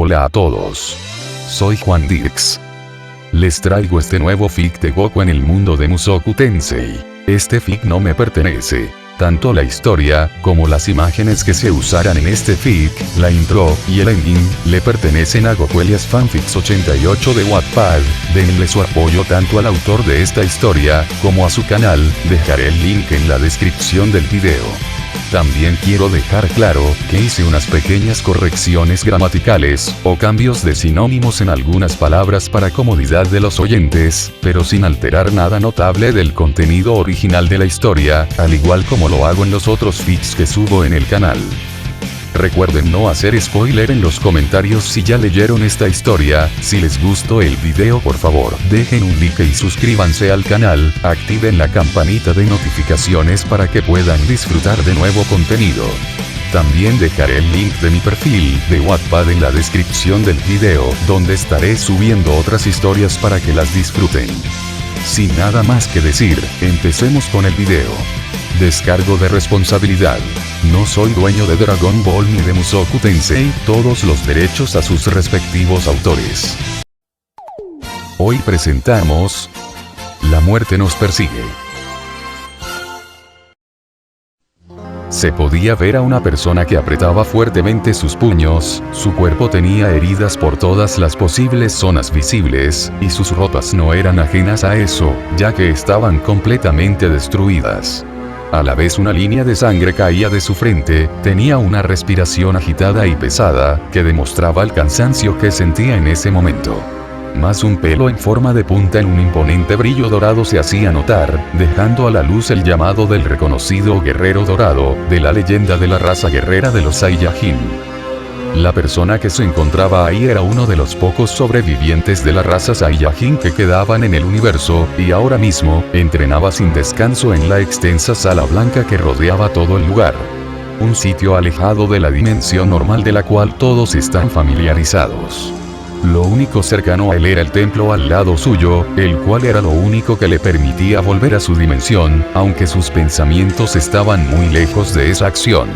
Hola a todos. Soy Juan Dix. Les traigo este nuevo fic de Goku en el mundo de Mushoku Tensei. Este fic no me pertenece. Tanto la historia, como las imágenes que se usarán en este fic, la intro, y el ending, le pertenecen a Goku Elias Fanfics 88 de Wattpad. Denle su apoyo tanto al autor de esta historia, como a su canal, dejaré el link en la descripción del video. También quiero dejar claro, que hice unas pequeñas correcciones gramaticales, o cambios de sinónimos en algunas palabras para comodidad de los oyentes, pero sin alterar nada notable del contenido original de la historia, al igual como lo hago en los otros fics que subo en el canal. Recuerden no hacer spoiler en los comentarios si ya leyeron esta historia. Si les gustó el video, por favor, dejen un like y suscríbanse al canal, activen la campanita de notificaciones para que puedan disfrutar de nuevo contenido. También dejaré el link de mi perfil de Wattpad en la descripción del video, donde estaré subiendo otras historias para que las disfruten. Sin nada más que decir, empecemos con el video. Descargo de responsabilidad. No soy dueño de Dragon Ball ni de Mushoku Tensei, todos los derechos a sus respectivos autores. Hoy presentamos... La muerte nos persigue. Se podía ver a una persona que apretaba fuertemente sus puños, su cuerpo tenía heridas por todas las posibles zonas visibles, y sus ropas no eran ajenas a eso, ya que estaban completamente destruidas. A la vez una línea de sangre caía de su frente, tenía una respiración agitada y pesada, que demostraba el cansancio que sentía en ese momento. Más un pelo en forma de punta en un imponente brillo dorado se hacía notar, dejando a la luz el llamado del reconocido guerrero dorado, de la leyenda de la raza guerrera de los Saiyajin. La persona que se encontraba ahí era uno de los pocos sobrevivientes de la raza Saiyajin que quedaban en el universo, y ahora mismo, entrenaba sin descanso en la extensa sala blanca que rodeaba todo el lugar. Un sitio alejado de la dimensión normal de la cual todos están familiarizados. Lo único cercano a él era el templo al lado suyo, el cual era lo único que le permitía volver a su dimensión, aunque sus pensamientos estaban muy lejos de esa acción.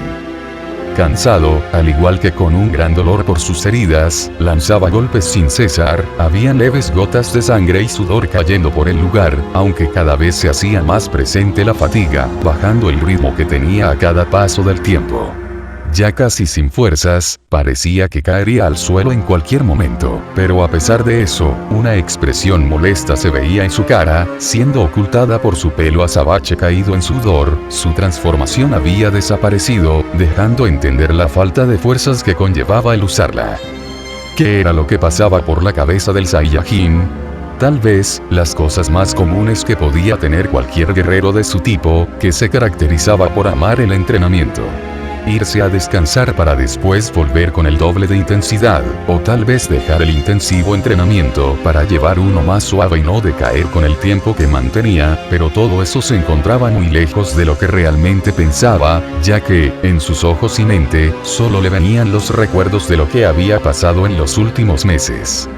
Cansado, al igual que con un gran dolor por sus heridas, lanzaba golpes sin cesar, habían leves gotas de sangre y sudor cayendo por el lugar, aunque cada vez se hacía más presente la fatiga, bajando el ritmo que tenía a cada paso del tiempo. Ya casi sin fuerzas, parecía que caería al suelo en cualquier momento, pero a pesar de eso, una expresión molesta se veía en su cara, siendo ocultada por su pelo azabache caído en sudor. Su transformación había desaparecido, dejando entender la falta de fuerzas que conllevaba el usarla. ¿Qué era lo que pasaba por la cabeza del Saiyajin? Tal vez, las cosas más comunes que podía tener cualquier guerrero de su tipo, que se caracterizaba por amar el entrenamiento. Irse a descansar para después volver con el doble de intensidad, o tal vez dejar el intensivo entrenamiento para llevar uno más suave y no decaer con el tiempo que mantenía, pero todo eso se encontraba muy lejos de lo que realmente pensaba, ya que, en sus ojos y mente, solo le venían los recuerdos de lo que había pasado en los últimos meses.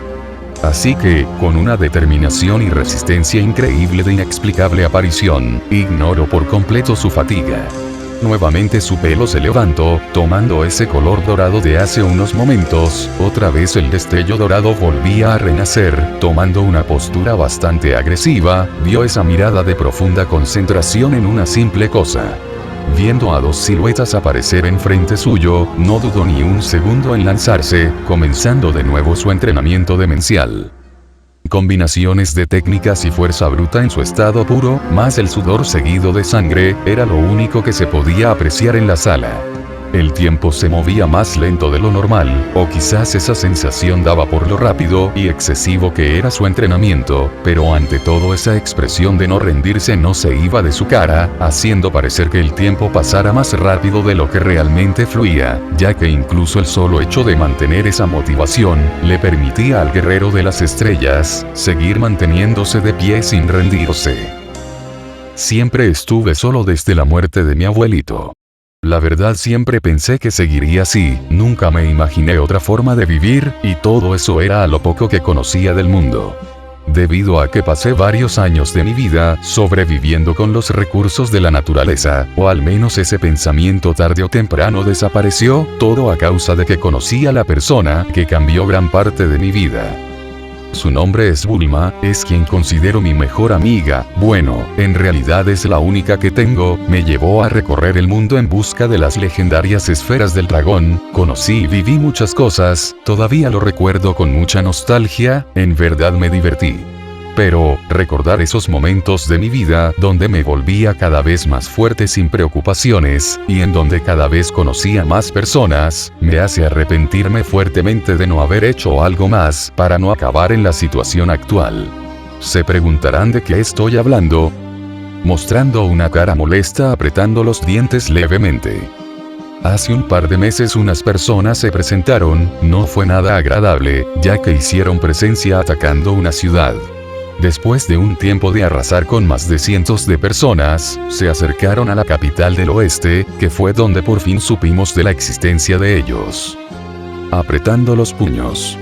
Así que, con una determinación y resistencia increíble de inexplicable aparición, ignoró por completo su fatiga. Nuevamente su pelo se levantó, tomando ese color dorado de hace unos momentos, otra vez el destello dorado volvía a renacer, tomando una postura bastante agresiva, vio esa mirada de profunda concentración en una simple cosa. Viendo a dos siluetas aparecer enfrente suyo, no dudó ni un segundo en lanzarse, comenzando de nuevo su entrenamiento demencial. Combinaciones de técnicas y fuerza bruta en su estado puro, más el sudor seguido de sangre, era lo único que se podía apreciar en la sala. El tiempo se movía más lento de lo normal, o quizás esa sensación daba por lo rápido y excesivo que era su entrenamiento, pero ante todo esa expresión de no rendirse no se iba de su cara, haciendo parecer que el tiempo pasara más rápido de lo que realmente fluía, ya que incluso el solo hecho de mantener esa motivación, le permitía al guerrero de las estrellas, seguir manteniéndose de pie sin rendirse. Siempre estuve solo desde la muerte de mi abuelito. La verdad siempre pensé que seguiría así, nunca me imaginé otra forma de vivir, y todo eso era a lo poco que conocía del mundo. debido a que pasé varios años de mi vida sobreviviendo con los recursos de la naturaleza, o al menos ese pensamiento tarde o temprano desapareció, todo a causa de que conocí a la persona que cambió gran parte de mi vida. Su nombre es Bulma, es quien considero mi mejor amiga, bueno, en realidad es la única que tengo, me llevó a recorrer el mundo en busca de las legendarias esferas del dragón, conocí y viví muchas cosas, todavía lo recuerdo con mucha nostalgia, en verdad me divertí. Pero, recordar esos momentos de mi vida donde me volvía cada vez más fuerte sin preocupaciones, y en donde cada vez conocía más personas, me hace arrepentirme fuertemente de no haber hecho algo más para no acabar en la situación actual. Se preguntarán de qué estoy hablando, mostrando una cara molesta apretando los dientes levemente. Hace un par de meses unas personas se presentaron, no fue nada agradable, ya que hicieron presencia atacando una ciudad. Después de un tiempo de arrasar con más de cientos de personas, se acercaron a la capital del oeste, que fue donde por fin supimos de la existencia de ellos. Apretando los puños,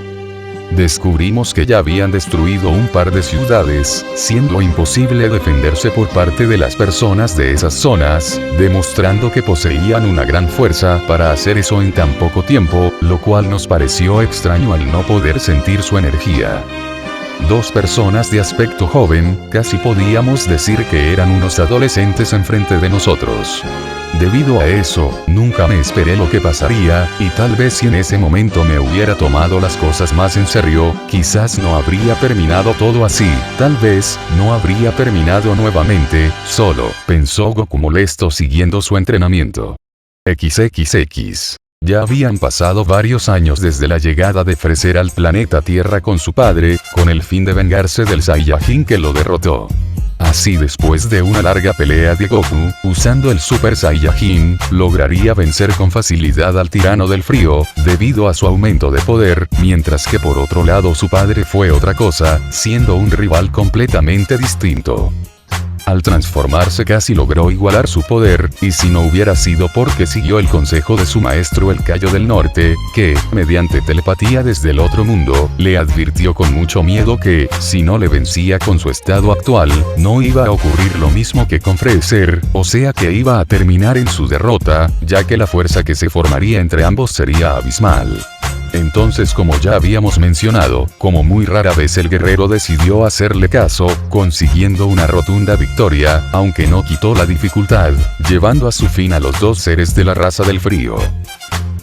descubrimos que ya habían destruido un par de ciudades, siendo imposible defenderse por parte de las personas de esas zonas, demostrando que poseían una gran fuerza para hacer eso en tan poco tiempo, lo cual nos pareció extraño al no poder sentir su energía. Dos personas de aspecto joven, casi podíamos decir que eran unos adolescentes enfrente de nosotros. Debido a eso, nunca me esperé lo que pasaría, y tal vez si en ese momento me hubiera tomado las cosas más en serio, quizás no habría terminado todo así, tal vez, no habría terminado nuevamente, solo, pensó Goku molesto siguiendo su entrenamiento. XXX. Ya habían pasado varios años desde la llegada de Freezer al planeta Tierra con su padre, con el fin de vengarse del Saiyajin que lo derrotó. Así después de una larga pelea de Goku, usando el Super Saiyajin, lograría vencer con facilidad al tirano del frío, debido a su aumento de poder, mientras que por otro lado su padre fue otra cosa, siendo un rival completamente distinto. Al transformarse casi logró igualar su poder, y si no hubiera sido porque siguió el consejo de su maestro el Kaio del Norte, que, mediante telepatía desde el otro mundo, le advirtió con mucho miedo que, si no le vencía con su estado actual, no iba a ocurrir lo mismo que con Freezer, o sea que iba a terminar en su derrota, ya que la fuerza que se formaría entre ambos sería abismal. Entonces, como ya habíamos mencionado, como muy rara vez el guerrero decidió hacerle caso, consiguiendo una rotunda victoria, aunque no quitó la dificultad, llevando a su fin a los dos seres de la raza del frío.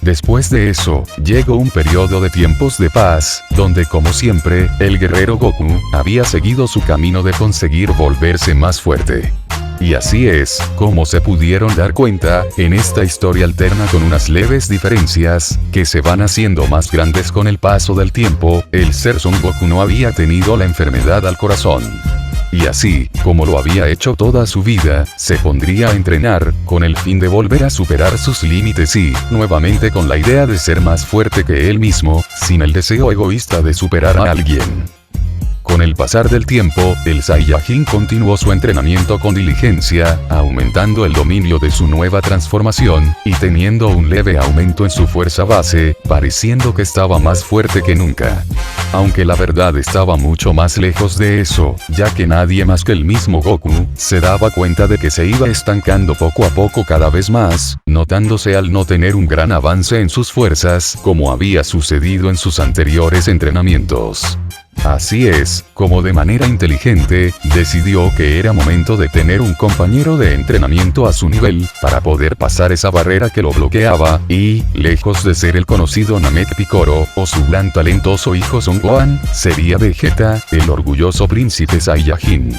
Después de eso, llegó un periodo de tiempos de paz, donde como siempre, el guerrero Goku, había seguido su camino de conseguir volverse más fuerte. Y así es, como se pudieron dar cuenta, en esta historia alterna con unas leves diferencias, que se van haciendo más grandes con el paso del tiempo, el ser Son Goku no había tenido la enfermedad al corazón. Y así, como lo había hecho toda su vida, se pondría a entrenar, con el fin de volver a superar sus límites y, nuevamente con la idea de ser más fuerte que él mismo, sin el deseo egoísta de superar a alguien. Con el pasar del tiempo, el Saiyajin continuó su entrenamiento con diligencia, aumentando el dominio de su nueva transformación, y teniendo un leve aumento en su fuerza base, pareciendo que estaba más fuerte que nunca. Aunque la verdad estaba mucho más lejos de eso, ya que nadie más que el mismo Goku, se daba cuenta de que se iba estancando poco a poco cada vez más, notándose al no tener un gran avance en sus fuerzas, como había sucedido en sus anteriores entrenamientos. Así es, como de manera inteligente, decidió que era momento de tener un compañero de entrenamiento a su nivel, para poder pasar esa barrera que lo bloqueaba, y, lejos de ser el conocido Namek Picoro, o su gran talentoso hijo Son Gohan, sería Vegeta, el orgulloso príncipe Saiyajin.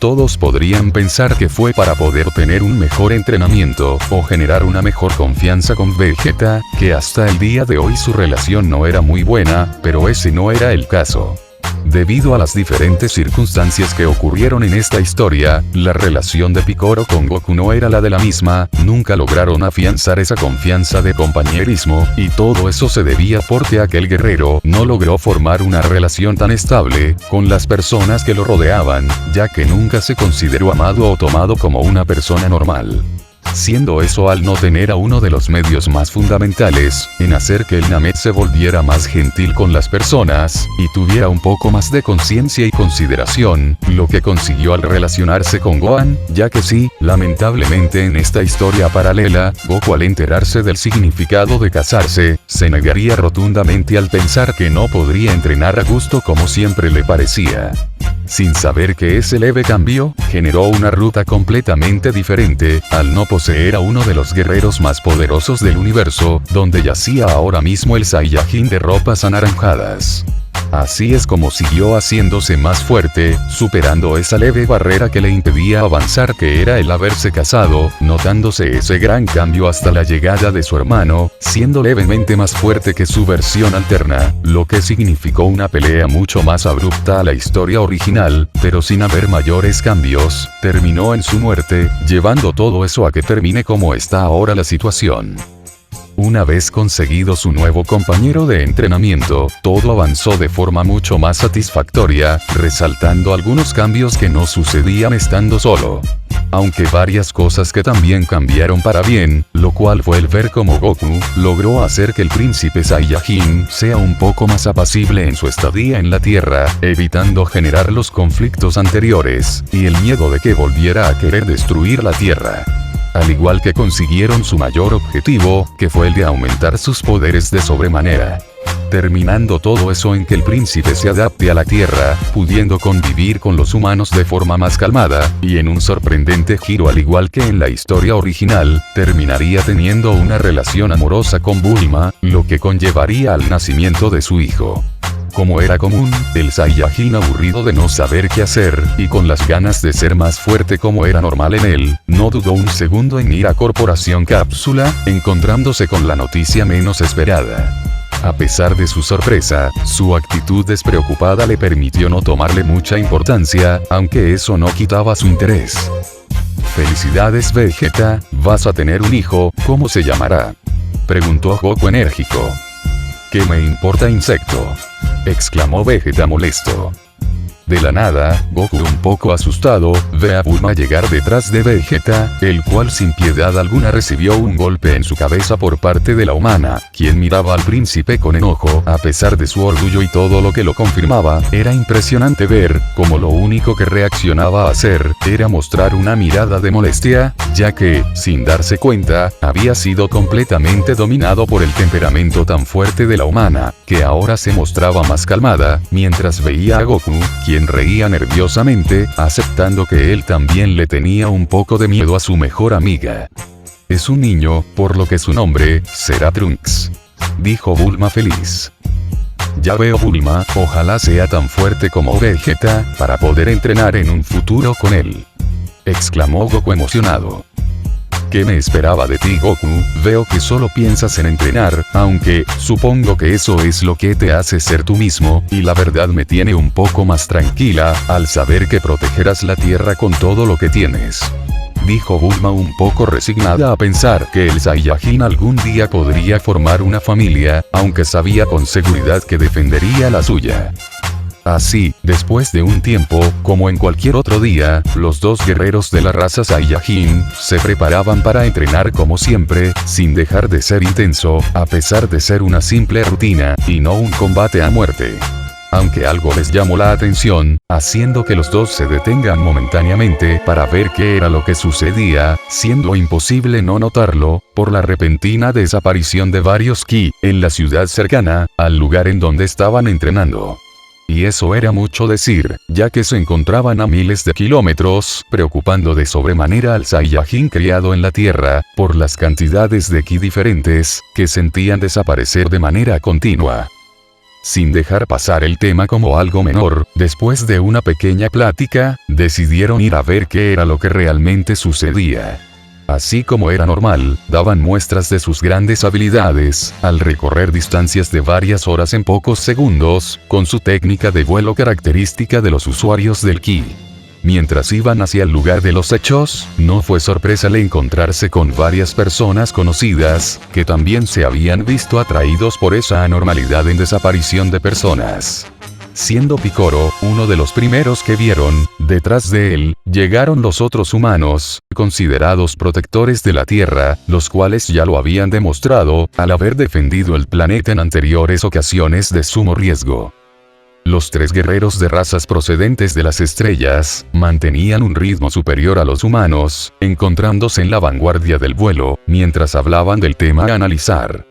Todos podrían pensar que fue para poder tener un mejor entrenamiento, o generar una mejor confianza con Vegeta, que hasta el día de hoy su relación no era muy buena, pero ese no era el caso. Debido a las diferentes circunstancias que ocurrieron en esta historia, la relación de Picoro con Goku no era la de la misma, nunca lograron afianzar esa confianza de compañerismo, y todo eso se debía porque aquel guerrero no logró formar una relación tan estable con las personas que lo rodeaban, ya que nunca se consideró amado o tomado como una persona normal. Siendo eso al no tener a uno de los medios más fundamentales en hacer que el Namek se volviera más gentil con las personas, y tuviera un poco más de conciencia y consideración, lo que consiguió al relacionarse con Gohan, ya que sí, lamentablemente en esta historia paralela, Goku al enterarse del significado de casarse, se negaría rotundamente al pensar que no podría entrenar a gusto como siempre le parecía. Sin saber que ese leve cambio, generó una ruta completamente diferente, al no poseer a uno de los guerreros más poderosos del universo, donde yacía ahora mismo el Saiyajin de ropas anaranjadas. Así es como siguió haciéndose más fuerte, superando esa leve barrera que le impedía avanzar, que era el haberse casado, notándose ese gran cambio hasta la llegada de su hermano, siendo levemente más fuerte que su versión alterna, lo que significó una pelea mucho más abrupta a la historia original, pero sin haber mayores cambios, terminó en su muerte, llevando todo eso a que termine como está ahora la situación. Una vez conseguido su nuevo compañero de entrenamiento, todo avanzó de forma mucho más satisfactoria, resaltando algunos cambios que no sucedían estando solo. Aunque varias cosas que también cambiaron para bien, lo cual fue el ver cómo Goku logró hacer que el príncipe Saiyajin sea un poco más apacible en su estadía en la Tierra, evitando generar los conflictos anteriores, y el miedo de que volviera a querer destruir la Tierra. Al igual que consiguieron su mayor objetivo, que fue el de aumentar sus poderes de sobremanera. Terminando todo eso en que el príncipe se adapte a la Tierra, pudiendo convivir con los humanos de forma más calmada, y en un sorprendente giro al igual que en la historia original, terminaría teniendo una relación amorosa con Bulma, lo que conllevaría al nacimiento de su hijo. Como era común, el Saiyajin aburrido de no saber qué hacer, y con las ganas de ser más fuerte como era normal en él, no dudó un segundo en ir a Corporación Cápsula, encontrándose con la noticia menos esperada. A pesar de su sorpresa, su actitud despreocupada le permitió no tomarle mucha importancia, aunque eso no quitaba su interés. «Felicidades Vegeta, vas a tener un hijo, ¿cómo se llamará?», preguntó Goku enérgico. «¿Qué me importa, insecto?», exclamó Vegeta molesto. De la nada, Goku un poco asustado, ve a Bulma llegar detrás de Vegeta, el cual sin piedad alguna recibió un golpe en su cabeza por parte de la humana, quien miraba al príncipe con enojo. A pesar de su orgullo y todo lo que lo confirmaba, era impresionante ver cómo lo único que reaccionaba a hacer era mostrar una mirada de molestia, ya que, sin darse cuenta, había sido completamente dominado por el temperamento tan fuerte de la humana, que ahora se mostraba más calmada, mientras veía a Goku, quien reía nerviosamente, aceptando que él también le tenía un poco de miedo a su mejor amiga. «Es un niño, por lo que su nombre será Trunks», dijo Bulma feliz. «Ya veo, Bulma, ojalá sea tan fuerte como Vegeta, para poder entrenar en un futuro con él», exclamó Goku emocionado. «¿Qué me esperaba de ti, Goku? Veo que solo piensas en entrenar, aunque, supongo que eso es lo que te hace ser tú mismo, y la verdad me tiene un poco más tranquila, al saber que protegerás la Tierra con todo lo que tienes», dijo Bulma un poco resignada a pensar que el Saiyajin algún día podría formar una familia, aunque sabía con seguridad que defendería la suya. Así, después de un tiempo, como en cualquier otro día, los dos guerreros de la raza Saiyajin se preparaban para entrenar como siempre, sin dejar de ser intenso, a pesar de ser una simple rutina, y no un combate a muerte. Aunque algo les llamó la atención, haciendo que los dos se detengan momentáneamente para ver qué era lo que sucedía, siendo imposible no notarlo, por la repentina desaparición de varios ki en la ciudad cercana al lugar en donde estaban entrenando. Y eso era mucho decir, ya que se encontraban a miles de kilómetros, preocupando de sobremanera al Saiyajin criado en la Tierra, por las cantidades de ki diferentes, que sentían desaparecer de manera continua. Sin dejar pasar el tema como algo menor, después de una pequeña plática, decidieron ir a ver qué era lo que realmente sucedía. Así como era normal, daban muestras de sus grandes habilidades, al recorrer distancias de varias horas en pocos segundos, con su técnica de vuelo característica de los usuarios del ki. Mientras iban hacia el lugar de los hechos, no fue sorpresa el encontrarse con varias personas conocidas, que también se habían visto atraídos por esa anormalidad en desaparición de personas. siendo Picoro uno de los primeros que vieron. Detrás de él, llegaron los otros humanos, considerados protectores de la Tierra, los cuales ya lo habían demostrado, al haber defendido el planeta en anteriores ocasiones de sumo riesgo. Los tres guerreros de razas procedentes de las estrellas, mantenían un ritmo superior a los humanos, encontrándose en la vanguardia del vuelo, mientras hablaban del tema a analizar.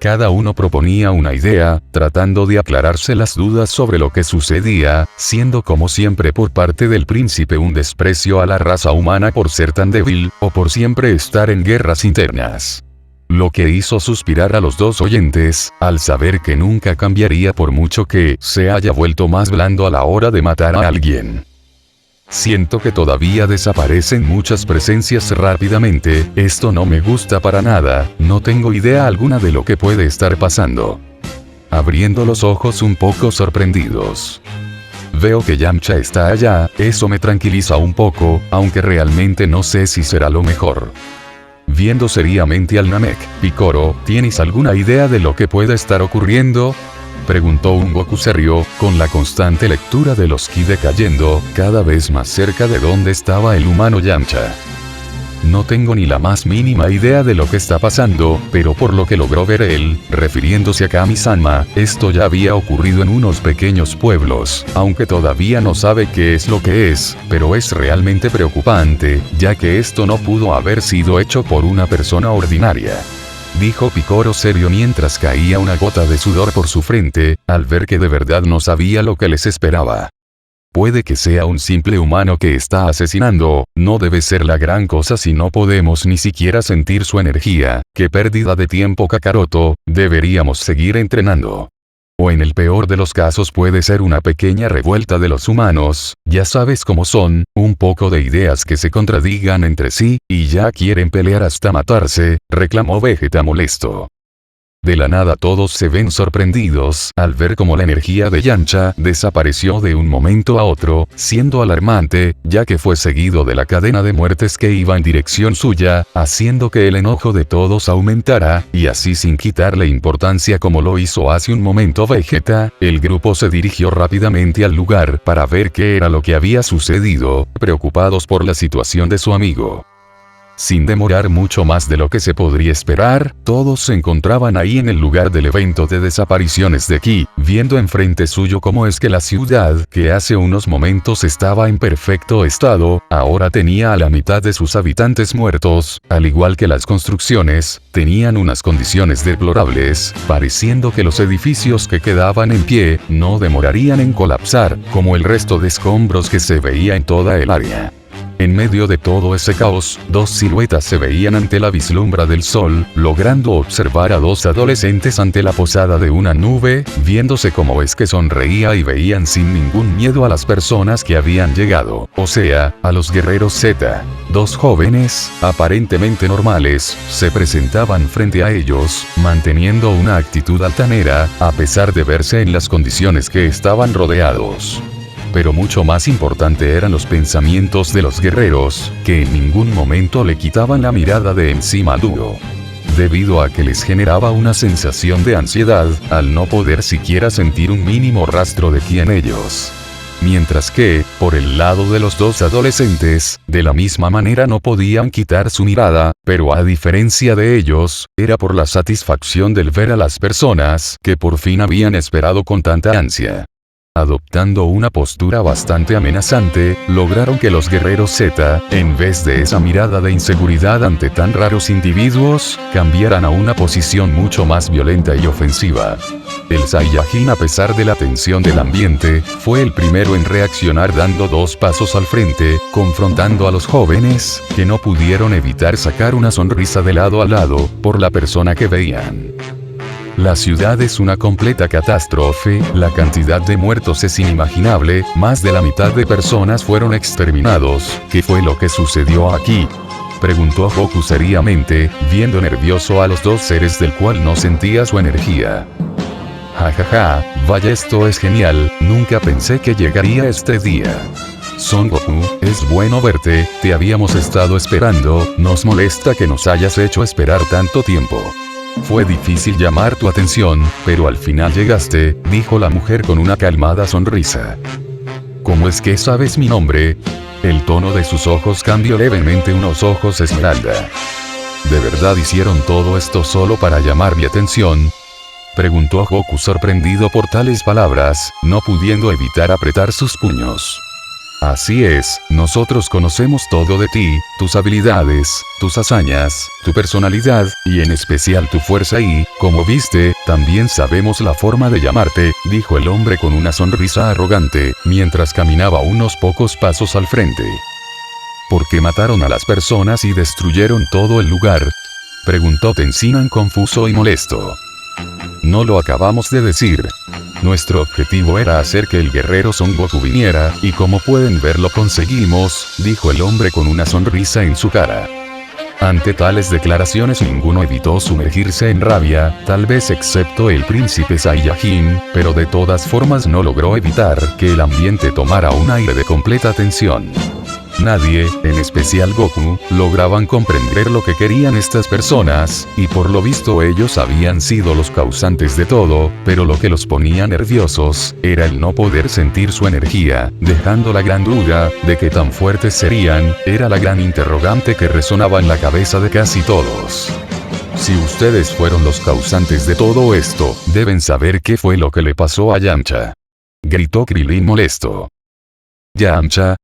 Cada uno proponía una idea, tratando de aclararse las dudas sobre lo que sucedía, siendo como siempre por parte del príncipe un desprecio a la raza humana por ser tan débil, o por siempre estar en guerras internas. Lo que hizo suspirar a los dos oyentes, al saber que nunca cambiaría por mucho que se haya vuelto más blando a la hora de matar a alguien. Siento que todavía desaparecen muchas presencias rápidamente, esto no me gusta para nada, no tengo idea alguna de lo que puede estar pasando. Abriendo los ojos un poco sorprendidos. Veo que Yamcha está allá, eso me tranquiliza un poco, aunque realmente no sé si será lo mejor. Viendo seriamente al Namek, Picoro, ¿tienes alguna idea de lo que pueda estar ocurriendo? Preguntó un Goku serio, con la constante lectura de los ki decayendo, cada vez más cerca de donde estaba el humano Yamcha. No tengo ni la más mínima idea de lo que está pasando, pero por lo que logró ver él, refiriéndose a Kami-sama, esto ya había ocurrido en unos pequeños pueblos, aunque todavía no sabe qué es lo que es, pero es realmente preocupante, ya que esto no pudo haber sido hecho por una persona ordinaria. Dijo Picoro serio mientras caía una gota de sudor por su frente, al ver que de verdad no sabía lo que les esperaba. Puede que sea un simple humano que está asesinando, no debe ser la gran cosa si no podemos ni siquiera sentir su energía, qué pérdida de tiempo Kakaroto, deberíamos seguir entrenando. O en el peor de los casos puede ser una pequeña revuelta de los humanos, ya sabes cómo son, un poco de ideas que se contradigan entre sí, y ya quieren pelear hasta matarse, reclamó Vegeta molesto. De la nada todos se ven sorprendidos al ver cómo la energía de Yamcha desapareció de un momento a otro, siendo alarmante, ya que fue seguido de la cadena de muertes que iba en dirección suya, haciendo que el enojo de todos aumentara, y así sin quitarle importancia como lo hizo hace un momento Vegeta, el grupo se dirigió rápidamente al lugar para ver qué era lo que había sucedido, preocupados por la situación de su amigo. Sin demorar mucho más de lo que se podría esperar, todos se encontraban ahí en el lugar del evento de desapariciones de Ki, viendo enfrente suyo cómo es que la ciudad, que hace unos momentos estaba en perfecto estado, ahora tenía a la mitad de sus habitantes muertos, al igual que las construcciones, tenían unas condiciones deplorables, pareciendo que los edificios que quedaban en pie, no demorarían en colapsar, como el resto de escombros que se veía en toda el área. En medio de todo ese caos, dos siluetas se veían ante la vislumbra del sol, logrando observar a dos adolescentes ante la posada de una nube, viéndose como es que sonreía y veían sin ningún miedo a las personas que habían llegado, o sea, a los guerreros Z. Dos jóvenes, aparentemente normales, se presentaban frente a ellos, manteniendo una actitud altanera, a pesar de verse en las condiciones que estaban rodeados. Pero mucho más importante eran los pensamientos de los guerreros, que en ningún momento le quitaban la mirada de encima duro. Debido a que les generaba una sensación de ansiedad, al no poder siquiera sentir un mínimo rastro de ki en ellos. Mientras que, por el lado de los dos adolescentes, de la misma manera no podían quitar su mirada, pero a diferencia de ellos, era por la satisfacción del ver a las personas que por fin habían esperado con tanta ansia. Adoptando una postura bastante amenazante, lograron que los guerreros Z, en vez de esa mirada de inseguridad ante tan raros individuos, cambiaran a una posición mucho más violenta y ofensiva. El Saiyajin, a pesar de la tensión del ambiente, fue el primero en reaccionar dando dos pasos al frente, confrontando a los jóvenes, que no pudieron evitar sacar una sonrisa de lado a lado, por la persona que veían. La ciudad es una completa catástrofe, la cantidad de muertos es inimaginable, más de la mitad de personas fueron exterminados, ¿qué fue lo que sucedió aquí?, preguntó Goku seriamente, viendo nervioso a los dos seres del cual no sentía su energía. Jajaja, vaya, esto es genial, nunca pensé que llegaría este día. Son Goku, es bueno verte, te habíamos estado esperando, nos molesta que nos hayas hecho esperar tanto tiempo. Fue difícil llamar tu atención, pero al final llegaste, dijo la mujer con una calmada sonrisa. ¿Cómo es que sabes mi nombre? El tono de sus ojos cambió levemente, unos ojos esmeralda. ¿De verdad hicieron todo esto solo para llamar mi atención?, preguntó Goku sorprendido por tales palabras, no pudiendo evitar apretar sus puños. Así es, nosotros conocemos todo de ti, tus habilidades, tus hazañas, tu personalidad, y en especial tu fuerza y, como viste, también sabemos la forma de llamarte, dijo el hombre con una sonrisa arrogante, mientras caminaba unos pocos pasos al frente. ¿Por qué mataron a las personas y destruyeron todo el lugar?, preguntó Tenshinhan confuso y molesto. No lo acabamos de decir. Nuestro objetivo era hacer que el guerrero Son Goku viniera, y como pueden ver lo conseguimos, dijo el hombre con una sonrisa en su cara. Ante tales declaraciones ninguno evitó sumergirse en rabia, tal vez excepto el príncipe Saiyajin, pero de todas formas no logró evitar que el ambiente tomara un aire de completa tensión. Nadie, en especial Goku, lograban comprender lo que querían estas personas, y por lo visto ellos habían sido los causantes de todo, pero lo que los ponía nerviosos, era el no poder sentir su energía, dejando la gran duda, de qué tan fuertes serían, era la gran interrogante que resonaba en la cabeza de casi todos. Si ustedes fueron los causantes de todo esto, deben saber qué fue lo que le pasó a Yamcha, gritó Krillin molesto. ¿Yamcha?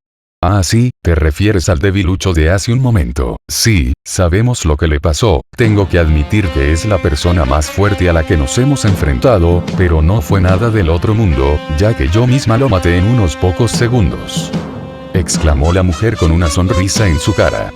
Ah, sí, te refieres al debilucho de hace un momento. Sí, sabemos lo que le pasó, tengo que admitir que es la persona más fuerte a la que nos hemos enfrentado, pero no fue nada del otro mundo, ya que yo misma lo maté en unos pocos segundos, exclamó la mujer con una sonrisa en su cara.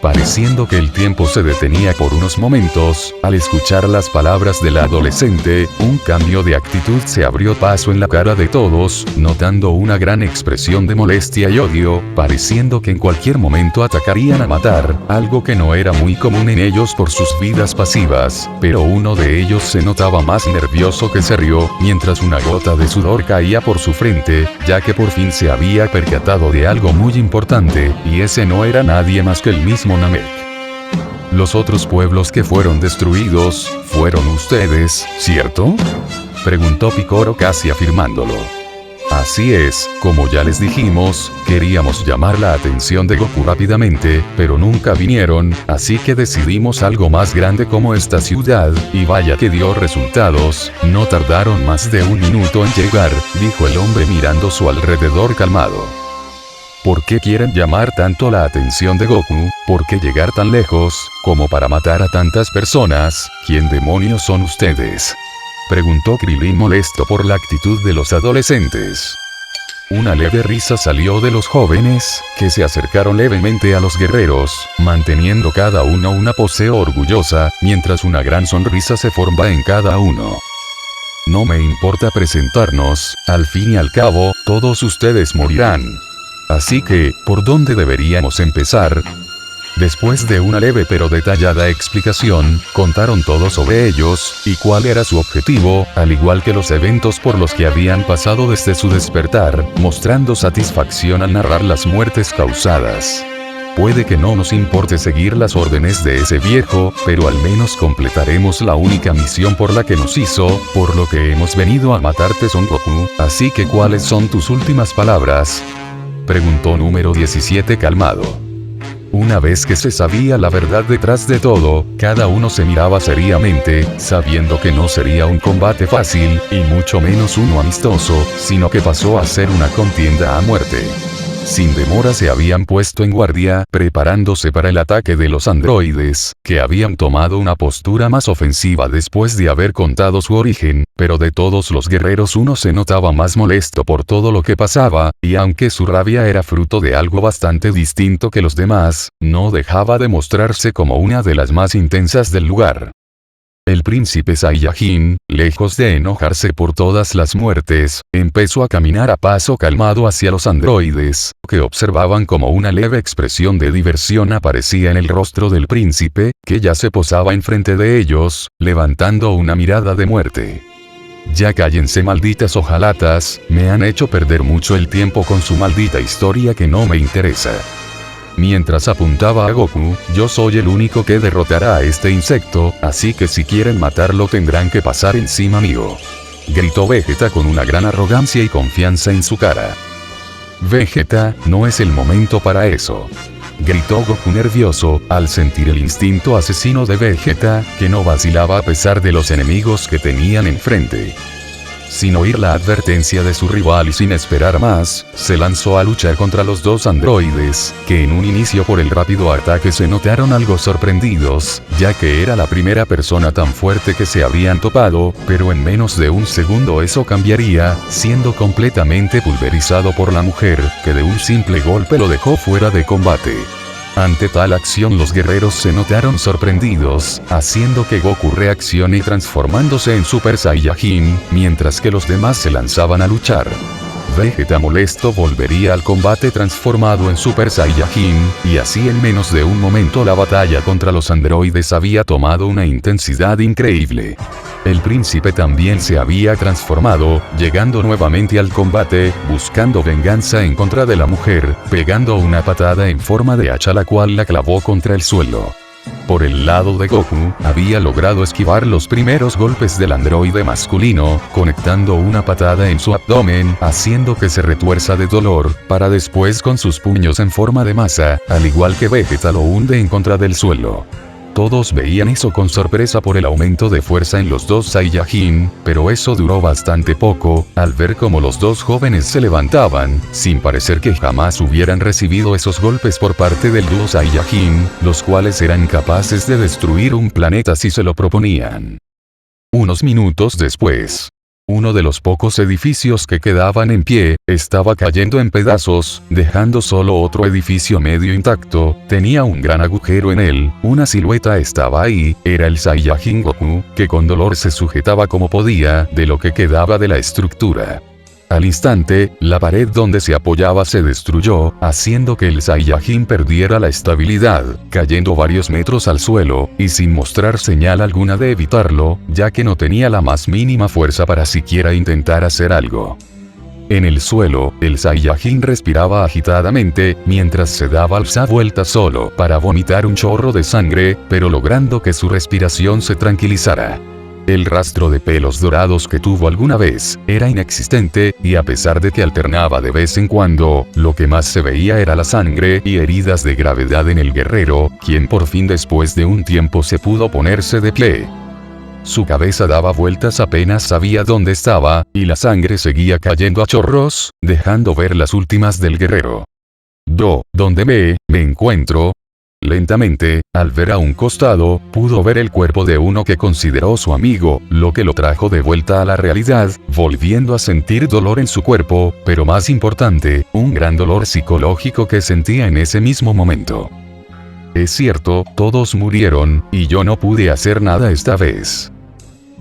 Pareciendo que el tiempo se detenía por unos momentos, al escuchar las palabras de la adolescente, un cambio de actitud se abrió paso en la cara de todos, notando una gran expresión de molestia y odio, pareciendo que en cualquier momento atacarían a matar, algo que no era muy común en ellos por sus vidas pasivas, pero uno de ellos se notaba más nervioso que serio, mientras una gota de sudor caía por su frente, ya que por fin se había percatado de algo muy importante, y ese no era nadie más que el mismo Namek. Los otros pueblos que fueron destruidos, fueron ustedes, ¿cierto?, preguntó Picoro casi afirmándolo. Así es, como ya les dijimos, queríamos llamar la atención de Goku rápidamente, pero nunca vinieron, así que decidimos algo más grande como esta ciudad, y vaya que dio resultados, no tardaron más de un minuto en llegar, dijo el hombre mirando su alrededor calmado. ¿Por qué quieren llamar tanto la atención de Goku? ¿Por qué llegar tan lejos, como para matar a tantas personas? ¿Quién demonios son ustedes?, preguntó Krillin molesto por la actitud de los adolescentes. Una leve risa salió de los jóvenes, que se acercaron levemente a los guerreros, manteniendo cada uno una pose orgullosa, mientras una gran sonrisa se forma en cada uno. No me importa presentarnos, al fin y al cabo, todos ustedes morirán. Así que, ¿por dónde deberíamos empezar? Después de una leve pero detallada explicación, contaron todo sobre ellos, y cuál era su objetivo, al igual que los eventos por los que habían pasado desde su despertar, mostrando satisfacción al narrar las muertes causadas. Puede que no nos importe seguir las órdenes de ese viejo, pero al menos completaremos la única misión por la que nos hizo, por lo que hemos venido a matarte Son Goku, así que ¿cuáles son tus últimas palabras?, preguntó número 17 calmado. Una vez que se sabía la verdad detrás de todo, cada uno se miraba seriamente, sabiendo que no sería un combate fácil, y mucho menos uno amistoso, sino que pasó a ser una contienda a muerte. Sin demora se habían puesto en guardia, preparándose para el ataque de los androides, que habían tomado una postura más ofensiva después de haber contado su origen, pero de todos los guerreros uno se notaba más molesto por todo lo que pasaba, y aunque su rabia era fruto de algo bastante distinto que los demás, no dejaba de mostrarse como una de las más intensas del lugar. El príncipe Saiyajin, lejos de enojarse por todas las muertes, empezó a caminar a paso calmado hacia los androides, que observaban como una leve expresión de diversión aparecía en el rostro del príncipe, que ya se posaba enfrente de ellos, levantando una mirada de muerte. Ya cállense malditas hojalatas, me han hecho perder mucho el tiempo con su maldita historia que no me interesa. mientras apuntaba a Goku, yo soy el único que derrotará a este insecto, así que si quieren matarlo tendrán que pasar encima mío. Gritó Vegeta con una gran arrogancia y confianza en su cara. Vegeta, no es el momento para eso. Gritó Goku nervioso, al sentir el instinto asesino de Vegeta, que no vacilaba a pesar de los enemigos que tenían enfrente. Sin oír la advertencia de su rival y sin esperar más, se lanzó a luchar contra los dos androides, que en un inicio por el rápido ataque se notaron algo sorprendidos, ya que era la primera persona tan fuerte que se habían topado, pero en menos de un segundo eso cambiaría, siendo completamente pulverizado por la mujer, que de un simple golpe lo dejó fuera de combate. Ante tal acción los guerreros se notaron sorprendidos, haciendo que Goku reaccione transformándose en Super Saiyajin, mientras que los demás se lanzaban a luchar. Vegeta molesto volvería al combate transformado en Super Saiyajin, y así en menos de un momento la batalla contra los androides había tomado una intensidad increíble. El príncipe también se había transformado, llegando nuevamente al combate, buscando venganza en contra de la mujer, pegando una patada en forma de hacha la cual la clavó contra el suelo. Por el lado de Goku, había logrado esquivar los primeros golpes del androide masculino, conectando una patada en su abdomen, haciendo que se retuerza de dolor, para después con sus puños en forma de masa, al igual que Vegeta lo hunde en contra del suelo. Todos veían eso con sorpresa por el aumento de fuerza en los dos Saiyajin, pero eso duró bastante poco, al ver cómo los dos jóvenes se levantaban, sin parecer que jamás hubieran recibido esos golpes por parte del dúo Saiyajin, los cuales eran capaces de destruir un planeta si se lo proponían. Unos minutos después, uno de los pocos edificios que quedaban en pie, estaba cayendo en pedazos, dejando solo otro edificio medio intacto, tenía un gran agujero en él, una silueta estaba ahí, era el Saiyajin Goku, que con dolor se sujetaba como podía, de lo que quedaba de la estructura. Al instante, la pared donde se apoyaba se destruyó, haciendo que el Saiyajin perdiera la estabilidad, cayendo varios metros al suelo, y sin mostrar señal alguna de evitarlo, ya que no tenía la más mínima fuerza para siquiera intentar hacer algo. En el suelo, el Saiyajin respiraba agitadamente, mientras se daba alza vuelta solo para vomitar un chorro de sangre, pero logrando que su respiración se tranquilizara. El rastro de pelos dorados que tuvo alguna vez, era inexistente, y a pesar de que alternaba de vez en cuando, lo que más se veía era la sangre y heridas de gravedad en el guerrero, quien por fin después de un tiempo se pudo ponerse de pie. Su cabeza daba vueltas apenas sabía dónde estaba, y la sangre seguía cayendo a chorros, dejando ver las últimas del guerrero. ¿Dónde me encuentro? Lentamente, al ver a un costado, pudo ver el cuerpo de uno que consideró su amigo, lo que lo trajo de vuelta a la realidad, volviendo a sentir dolor en su cuerpo, pero más importante, un gran dolor psicológico que sentía en ese mismo momento. Es cierto, todos murieron, y yo no pude hacer nada esta vez.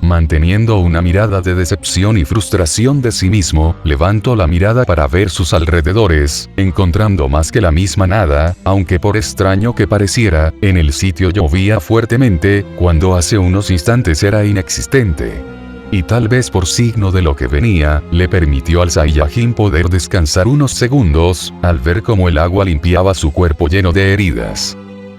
Manteniendo una mirada de decepción y frustración de sí mismo, levantó la mirada para ver sus alrededores, encontrando más que la misma nada, aunque por extraño que pareciera, en el sitio llovía fuertemente, cuando hace unos instantes era inexistente. Y tal vez por signo de lo que venía, le permitió al Saiyajin poder descansar unos segundos, al ver cómo el agua limpiaba su cuerpo lleno de heridas.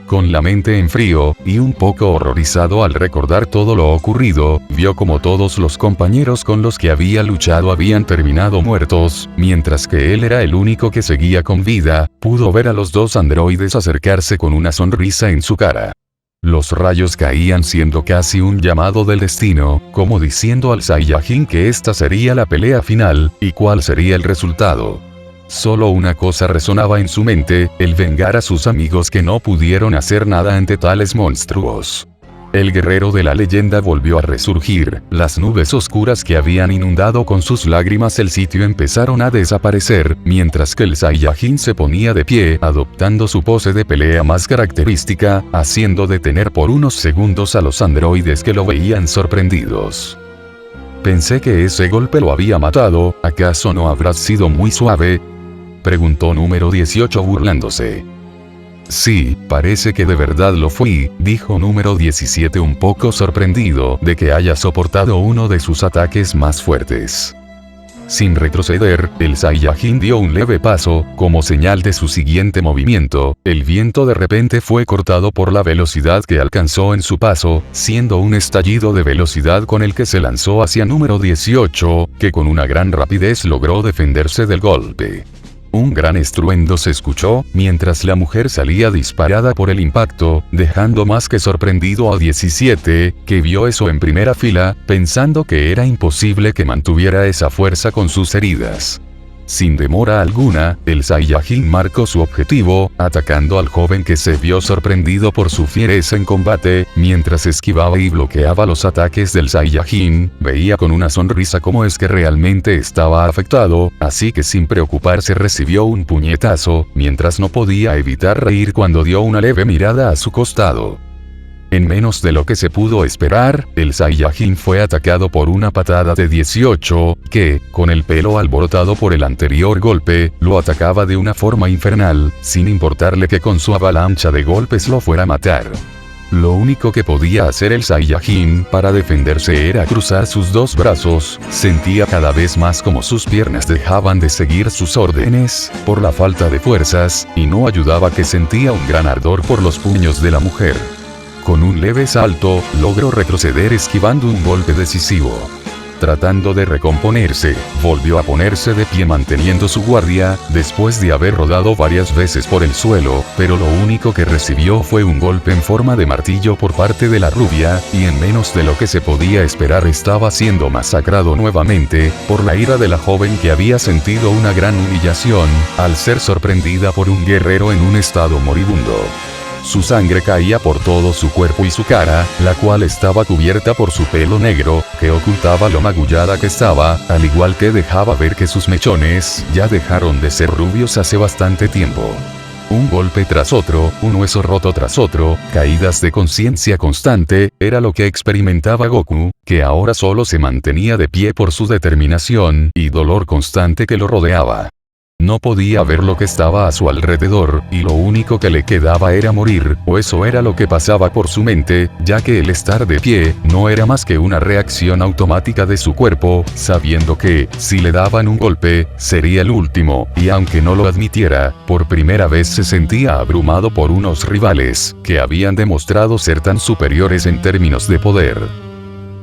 Con la mente en frío, y un poco horrorizado al recordar todo lo ocurrido, vio como todos los compañeros con los que había luchado habían terminado muertos, mientras que él era el único que seguía con vida. Pudo ver a los dos androides acercarse con una sonrisa en su cara. Los rayos caían siendo casi un llamado del destino, como diciendo al Saiyajin que esta sería la pelea final, y cuál sería el resultado. Solo una cosa resonaba en su mente, el vengar a sus amigos que no pudieron hacer nada ante tales monstruos. El guerrero de la leyenda volvió a resurgir, las nubes oscuras que habían inundado con sus lágrimas el sitio empezaron a desaparecer, mientras que el Saiyajin se ponía de pie, adoptando su pose de pelea más característica, haciendo detener por unos segundos a los androides que lo veían sorprendidos. Pensé que ese golpe lo había matado, ¿acaso no habrá sido muy suave? Preguntó número 18 burlándose. Sí, parece que de verdad lo fui, dijo número 17 un poco sorprendido de que haya soportado uno de sus ataques más fuertes. Sin retroceder, el Saiyajin dio un leve paso, como señal de su siguiente movimiento. El viento de repente fue cortado por la velocidad que alcanzó en su paso, siendo un estallido de velocidad con el que se lanzó hacia número 18, que con una gran rapidez logró defenderse del golpe. Un gran estruendo se escuchó, mientras la mujer salía disparada por el impacto, dejando más que sorprendido a 17, que vio eso en primera fila, pensando que era imposible que mantuviera esa fuerza con sus heridas. Sin demora alguna, el Saiyajin marcó su objetivo, atacando al joven que se vio sorprendido por su fiereza en combate, mientras esquivaba y bloqueaba los ataques del Saiyajin, veía con una sonrisa cómo es que realmente estaba afectado, así que sin preocuparse recibió un puñetazo, mientras no podía evitar reír cuando dio una leve mirada a su costado. En menos de lo que se pudo esperar, el Saiyajin fue atacado por una patada de 18, que, con el pelo alborotado por el anterior golpe, lo atacaba de una forma infernal, sin importarle que con su avalancha de golpes lo fuera a matar. Lo único que podía hacer el Saiyajin para defenderse era cruzar sus dos brazos, sentía cada vez más como sus piernas dejaban de seguir sus órdenes, por la falta de fuerzas, y no ayudaba que sentía un gran ardor por los puños de la mujer. Con un leve salto, logró retroceder esquivando un golpe decisivo. Tratando de recomponerse, volvió a ponerse de pie manteniendo su guardia, después de haber rodado varias veces por el suelo, pero lo único que recibió fue un golpe en forma de martillo por parte de la rubia, y en menos de lo que se podía esperar estaba siendo masacrado nuevamente, por la ira de la joven que había sentido una gran humillación, al ser sorprendida por un guerrero en un estado moribundo. Su sangre caía por todo su cuerpo y su cara, la cual estaba cubierta por su pelo negro, que ocultaba lo magullada que estaba, al igual que dejaba ver que sus mechones ya dejaron de ser rubios hace bastante tiempo. Un golpe tras otro, un hueso roto tras otro, caídas de conciencia constante, era lo que experimentaba Goku, que ahora solo se mantenía de pie por su determinación y dolor constante que lo rodeaba. No podía ver lo que estaba a su alrededor, y lo único que le quedaba era morir, o eso era lo que pasaba por su mente, ya que el estar de pie no era más que una reacción automática de su cuerpo, sabiendo que, si le daban un golpe, sería el último, y aunque no lo admitiera, por primera vez se sentía abrumado por unos rivales, que habían demostrado ser tan superiores en términos de poder.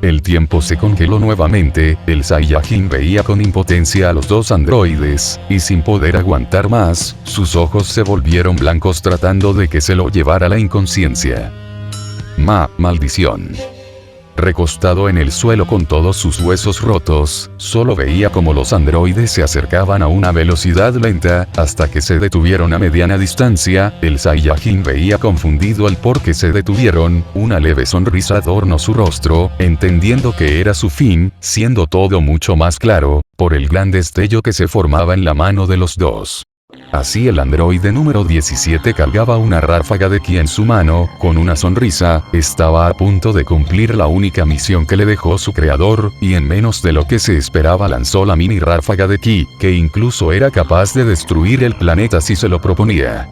El tiempo se congeló nuevamente, el Saiyajin veía con impotencia a los dos androides, y sin poder aguantar más, sus ojos se volvieron blancos tratando de que se lo llevara la inconsciencia. Maldición. Recostado en el suelo con todos sus huesos rotos, solo veía como los androides se acercaban a una velocidad lenta, hasta que se detuvieron a mediana distancia. El Saiyajin veía confundido el por qué se detuvieron, una leve sonrisa adornó su rostro, entendiendo que era su fin, siendo todo mucho más claro, por el gran destello que se formaba en la mano de los dos. Así el androide número 17 cargaba una ráfaga de ki en su mano, con una sonrisa, estaba a punto de cumplir la única misión que le dejó su creador, y en menos de lo que se esperaba lanzó la mini ráfaga de ki, que incluso era capaz de destruir el planeta si se lo proponía.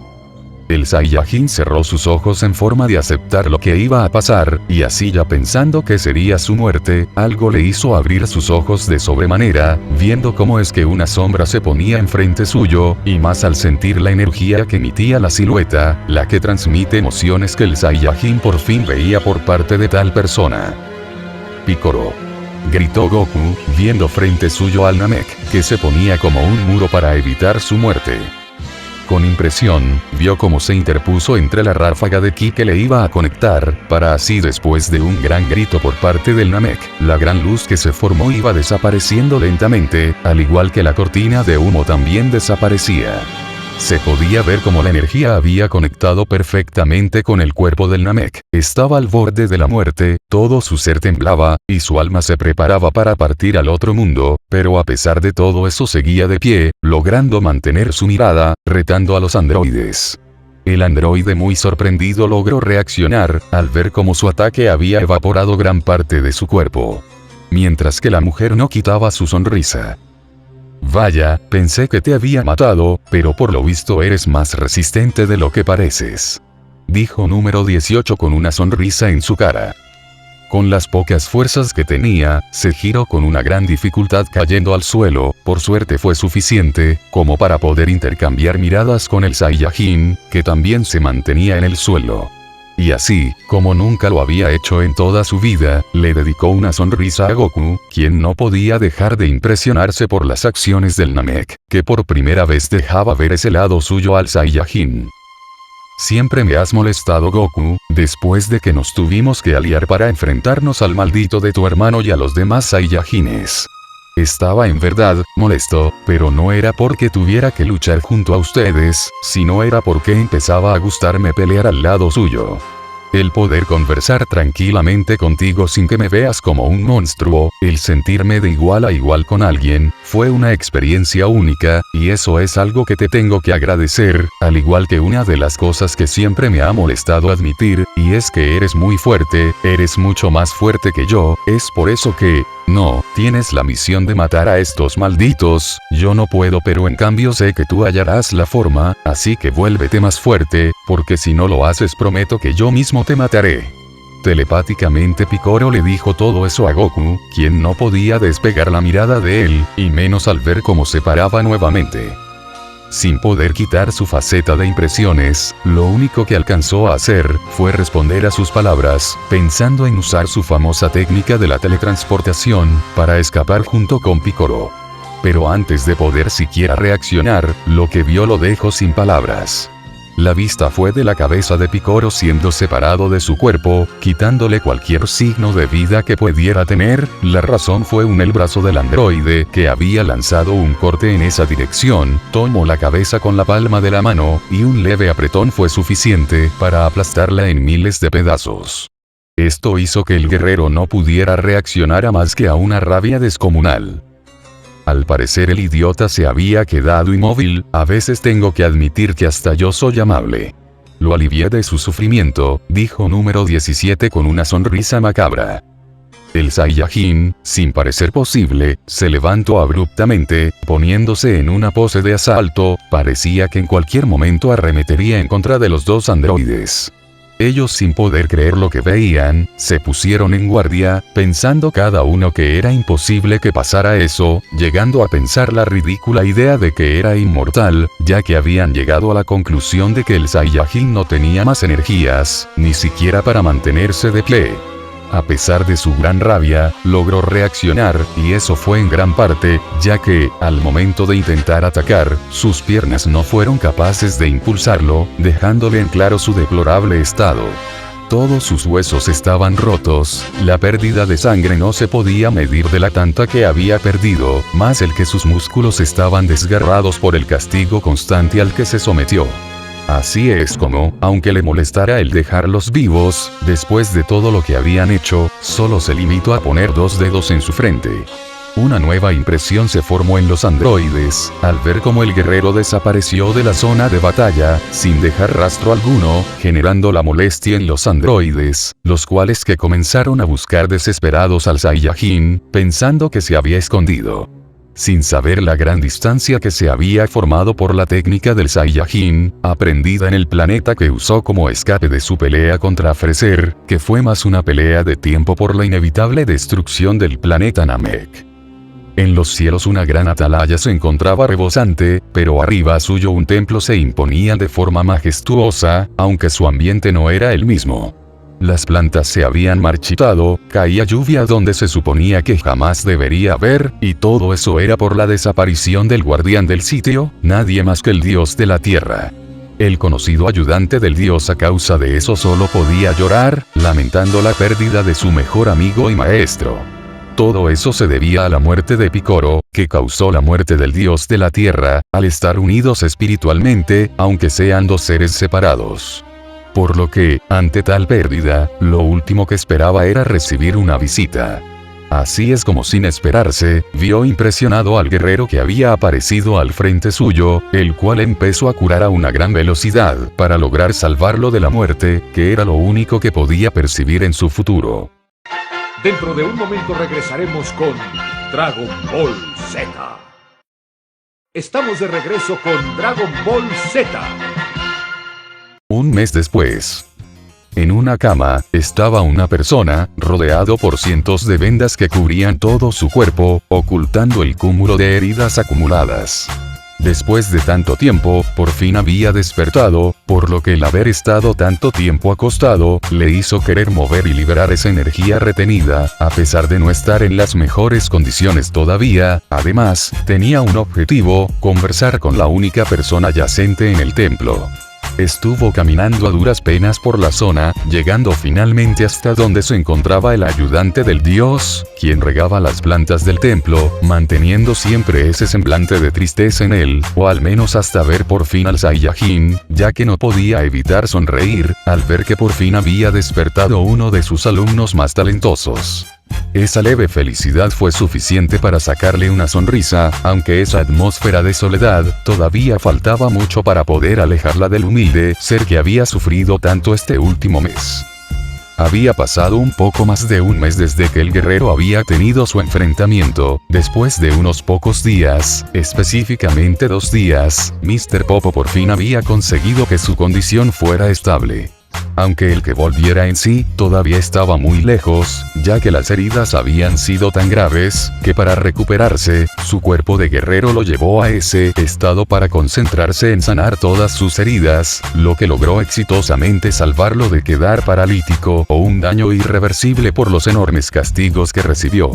El Saiyajin cerró sus ojos en forma de aceptar lo que iba a pasar, y así ya pensando que sería su muerte, algo le hizo abrir sus ojos de sobremanera, viendo cómo es que una sombra se ponía enfrente suyo, y más al sentir la energía que emitía la silueta, la que transmite emociones que el Saiyajin por fin veía por parte de tal persona. Picoro. Gritó Goku, viendo frente suyo al Namek, que se ponía como un muro para evitar su muerte. Con impresión, vio cómo se interpuso entre la ráfaga de ki que le iba a conectar, para así después de un gran grito por parte del Namek, la gran luz que se formó iba desapareciendo lentamente, al igual que la cortina de humo también desaparecía. Se podía ver cómo la energía había conectado perfectamente con el cuerpo del Namek, estaba al borde de la muerte, todo su ser temblaba, y su alma se preparaba para partir al otro mundo, pero a pesar de todo eso seguía de pie, logrando mantener su mirada, retando a los androides. El androide muy sorprendido logró reaccionar, al ver cómo su ataque había evaporado gran parte de su cuerpo. Mientras que la mujer no quitaba su sonrisa. Vaya, pensé que te había matado, pero por lo visto eres más resistente de lo que pareces. Dijo número 18 con una sonrisa en su cara. Con las pocas fuerzas que tenía, se giró con una gran dificultad cayendo al suelo. Por suerte fue suficiente, como para poder intercambiar miradas con el Saiyajin, que también se mantenía en el suelo. Y así, como nunca lo había hecho en toda su vida, le dedicó una sonrisa a Goku, quien no podía dejar de impresionarse por las acciones del Namek, que por primera vez dejaba ver ese lado suyo al Saiyajin. Siempre me has molestado, Goku, después de que nos tuvimos que aliar para enfrentarnos al maldito de tu hermano y a los demás Saiyajines. Estaba en verdad molesto, pero no era porque tuviera que luchar junto a ustedes, sino era porque empezaba a gustarme pelear al lado suyo. El poder conversar tranquilamente contigo sin que me veas como un monstruo, el sentirme de igual a igual con alguien, fue una experiencia única, y eso es algo que te tengo que agradecer, al igual que una de las cosas que siempre me ha molestado admitir, y es que eres muy fuerte, eres mucho más fuerte que yo, es por eso que, no, tienes la misión de matar a estos malditos, yo no puedo, pero en cambio sé que tú hallarás la forma, así que vuélvete más fuerte, porque si no lo haces prometo que yo mismo te mataré. Telepáticamente Picoro le dijo todo eso a Goku, quien no podía despegar la mirada de él, y menos al ver cómo se paraba nuevamente. Sin poder quitar su faceta de impresiones, lo único que alcanzó a hacer fue responder a sus palabras, pensando en usar su famosa técnica de la teletransportación para escapar junto con Picoro. Pero antes de poder siquiera reaccionar, lo que vio lo dejó sin palabras. La vista fue de la cabeza de Picoro siendo separado de su cuerpo, quitándole cualquier signo de vida que pudiera tener. La razón fue el brazo del androide, que había lanzado un corte en esa dirección, tomó la cabeza con la palma de la mano, y un leve apretón fue suficiente para aplastarla en miles de pedazos. Esto hizo que el guerrero no pudiera reaccionar a más que a una rabia descomunal. Al parecer el idiota se había quedado inmóvil, a veces tengo que admitir que hasta yo soy amable. Lo alivié de su sufrimiento, dijo número 17 con una sonrisa macabra. El Saiyajin, sin parecer posible, se levantó abruptamente, poniéndose en una pose de asalto, parecía que en cualquier momento arremetería en contra de los dos androides. Ellos, sin poder creer lo que veían, se pusieron en guardia, pensando cada uno que era imposible que pasara eso, llegando a pensar la ridícula idea de que era inmortal, ya que habían llegado a la conclusión de que el Saiyajin no tenía más energías, ni siquiera para mantenerse de pie. A pesar de su gran rabia, logró reaccionar, y eso fue en gran parte, ya que, al momento de intentar atacar, sus piernas no fueron capaces de impulsarlo, dejándole en claro su deplorable estado. Todos sus huesos estaban rotos, la pérdida de sangre no se podía medir de la tanta que había perdido, más el que sus músculos estaban desgarrados por el castigo constante al que se sometió. Así es como, aunque le molestara el dejarlos vivos, después de todo lo que habían hecho, solo se limitó a poner dos dedos en su frente. Una nueva impresión se formó en los androides, al ver cómo el guerrero desapareció de la zona de batalla, sin dejar rastro alguno, generando la molestia en los androides, los cuales que comenzaron a buscar desesperados al Saiyajin, pensando que se había escondido. Sin saber la gran distancia que se había formado por la técnica del Saiyajin, aprendida en el planeta que usó como escape de su pelea contra Freezer, que fue más una pelea de tiempo por la inevitable destrucción del planeta Namek. En los cielos una gran atalaya se encontraba rebosante, pero arriba suyo un templo se imponía de forma majestuosa, aunque su ambiente no era el mismo. Las plantas se habían marchitado, caía lluvia donde se suponía que jamás debería haber, y todo eso era por la desaparición del guardián del sitio, nadie más que el dios de la tierra. El conocido ayudante del dios a causa de eso solo podía llorar, lamentando la pérdida de su mejor amigo y maestro. Todo eso se debía a la muerte de Picoro, que causó la muerte del dios de la tierra, al estar unidos espiritualmente, aunque sean dos seres separados. Por lo que, ante tal pérdida, lo último que esperaba era recibir una visita. Así es como sin esperarse, vio impresionado al guerrero que había aparecido al frente suyo, el cual empezó a curar a una gran velocidad para lograr salvarlo de la muerte, que era lo único que podía percibir en su futuro. Dentro de un momento regresaremos con Dragon Ball Z. Estamos de regreso con Dragon Ball Z. Un mes después. En una cama, estaba una persona, rodeado por cientos de vendas que cubrían todo su cuerpo, ocultando el cúmulo de heridas acumuladas. Después de tanto tiempo, por fin había despertado, por lo que el haber estado tanto tiempo acostado, le hizo querer mover y liberar esa energía retenida, a pesar de no estar en las mejores condiciones todavía. Además, tenía un objetivo: conversar con la única persona yacente en el templo. Estuvo caminando a duras penas por la zona, llegando finalmente hasta donde se encontraba el ayudante del dios, quien regaba las plantas del templo, manteniendo siempre ese semblante de tristeza en él, o al menos hasta ver por fin al Saiyajin, ya que no podía evitar sonreír, al ver que por fin había despertado uno de sus alumnos más talentosos. Esa leve felicidad fue suficiente para sacarle una sonrisa, aunque esa atmósfera de soledad, todavía faltaba mucho para poder alejarla del humilde ser que había sufrido tanto este último mes. Había pasado un poco más de un mes desde que el guerrero había tenido su enfrentamiento. Después de unos pocos días, específicamente 2 días, Mr. Popo por fin había conseguido que su condición fuera estable. Aunque el que volviera en sí, todavía estaba muy lejos, ya que las heridas habían sido tan graves, que para recuperarse, su cuerpo de guerrero lo llevó a ese estado para concentrarse en sanar todas sus heridas, lo que logró exitosamente salvarlo de quedar paralítico o un daño irreversible por los enormes castigos que recibió.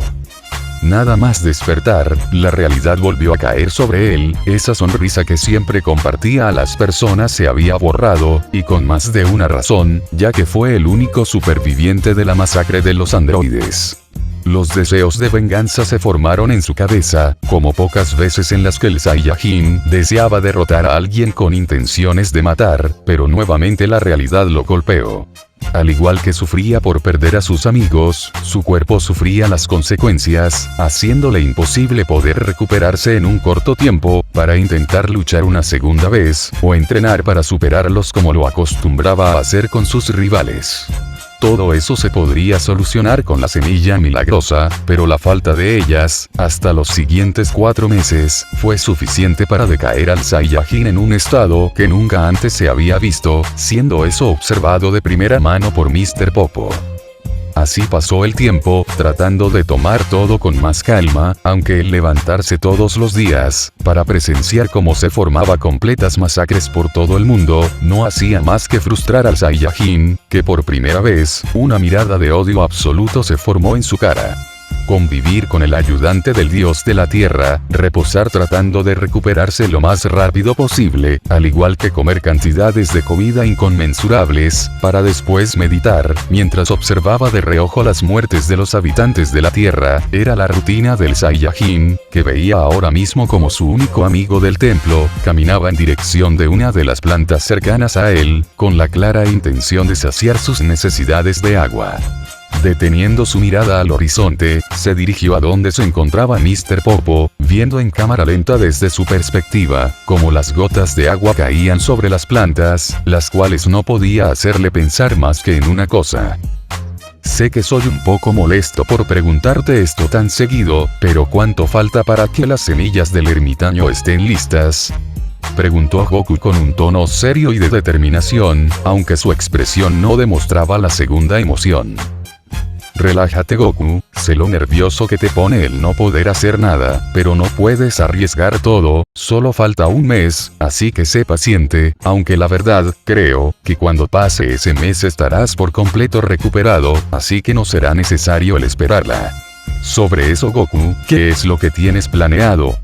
Nada más despertar, la realidad volvió a caer sobre él, esa sonrisa que siempre compartía a las personas se había borrado, y con más de una razón, ya que fue el único superviviente de la masacre de los androides. Los deseos de venganza se formaron en su cabeza, como pocas veces en las que el Saiyajin deseaba derrotar a alguien con intenciones de matar, pero nuevamente la realidad lo golpeó. Al igual que sufría por perder a sus amigos, su cuerpo sufría las consecuencias, haciéndole imposible poder recuperarse en un corto tiempo, para intentar luchar una segunda vez, o entrenar para superarlos como lo acostumbraba a hacer con sus rivales. Todo eso se podría solucionar con la semilla milagrosa, pero la falta de ellas, hasta los siguientes 4 meses, fue suficiente para decaer al Saiyajin en un estado que nunca antes se había visto, siendo eso observado de primera mano por Mr. Popo. Así pasó el tiempo, tratando de tomar todo con más calma, aunque el levantarse todos los días, para presenciar cómo se formaba completas masacres por todo el mundo, no hacía más que frustrar al Saiyajin, que por primera vez, una mirada de odio absoluto se formó en su cara. Convivir con el ayudante del dios de la tierra, reposar tratando de recuperarse lo más rápido posible, al igual que comer cantidades de comida inconmensurables, para después meditar, mientras observaba de reojo las muertes de los habitantes de la tierra, era la rutina del Saiyajin, que veía ahora mismo como su único amigo del templo, caminaba en dirección de una de las plantas cercanas a él, con la clara intención de saciar sus necesidades de agua. Deteniendo su mirada al horizonte, se dirigió a donde se encontraba Mr. Popo, viendo en cámara lenta desde su perspectiva, cómo las gotas de agua caían sobre las plantas, las cuales no podía hacerle pensar más que en una cosa. Sé que soy un poco molesto por preguntarte esto tan seguido, pero ¿cuánto falta para que las semillas del ermitaño estén listas?, preguntó Goku con un tono serio y de determinación, aunque su expresión no demostraba la segunda emoción. Relájate, Goku, sé lo nervioso que te pone el no poder hacer nada, pero no puedes arriesgar todo, solo falta un mes, así que sé paciente, aunque la verdad, creo, que cuando pase ese mes estarás por completo recuperado, así que no será necesario el esperarla. Sobre eso, Goku, ¿qué es lo que tienes planeado?,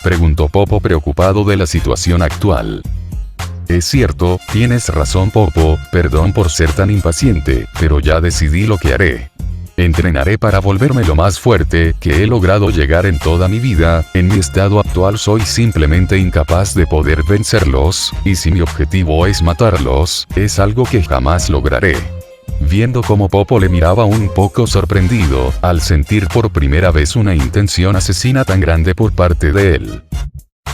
preguntó Popo preocupado de la situación actual. Es cierto, tienes razón, Popo, perdón por ser tan impaciente, pero ya decidí lo que haré. Entrenaré para volverme lo más fuerte que he logrado llegar en toda mi vida. En mi estado actual soy simplemente incapaz de poder vencerlos, y si mi objetivo es matarlos, es algo que jamás lograré. Viendo cómo Popo le miraba un poco sorprendido, al sentir por primera vez una intención asesina tan grande por parte de él.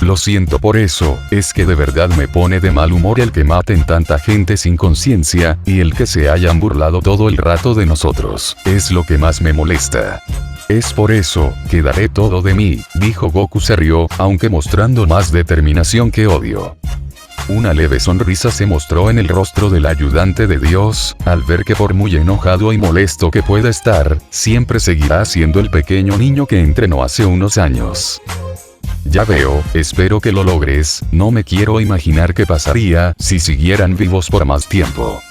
Lo siento por eso, es que de verdad me pone de mal humor el que maten tanta gente sin conciencia, y el que se hayan burlado todo el rato de nosotros, es lo que más me molesta. Es por eso, que daré todo de mí, dijo Goku serio, aunque mostrando más determinación que odio. Una leve sonrisa se mostró en el rostro del ayudante de Dios, al ver que por muy enojado y molesto que pueda estar, siempre seguirá siendo el pequeño niño que entrenó hace unos años. Ya veo, espero que lo logres, no me quiero imaginar qué pasaría si siguieran vivos por más tiempo.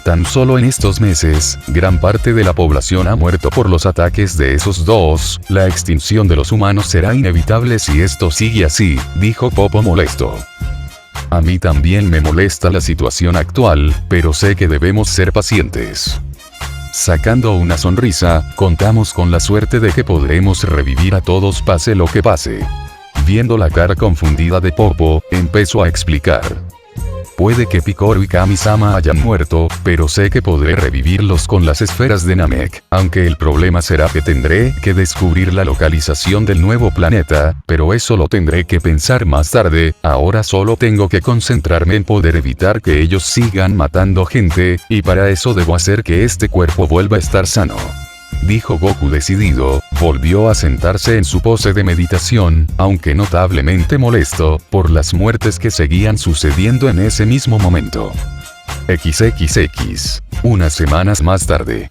Tan solo en estos meses, gran parte de la población ha muerto por los ataques de esos dos, la extinción de los humanos será inevitable si esto sigue así, dijo Popo molesto. A mí también me molesta la situación actual, pero sé que debemos ser pacientes. Sacando una sonrisa, contamos con la suerte de que podremos revivir a todos pase lo que pase. Viendo la cara confundida de Popo, empezó a explicar. Puede que Picoro y Kami-sama hayan muerto, pero sé que podré revivirlos con las esferas de Namek, aunque el problema será que tendré que descubrir la localización del nuevo planeta, pero eso lo tendré que pensar más tarde, ahora solo tengo que concentrarme en poder evitar que ellos sigan matando gente, y para eso debo hacer que este cuerpo vuelva a estar sano. Dijo Goku decidido, volvió a sentarse en su pose de meditación, aunque notablemente molesto, por las muertes que seguían sucediendo en ese mismo momento. XXX. Unas semanas más tarde.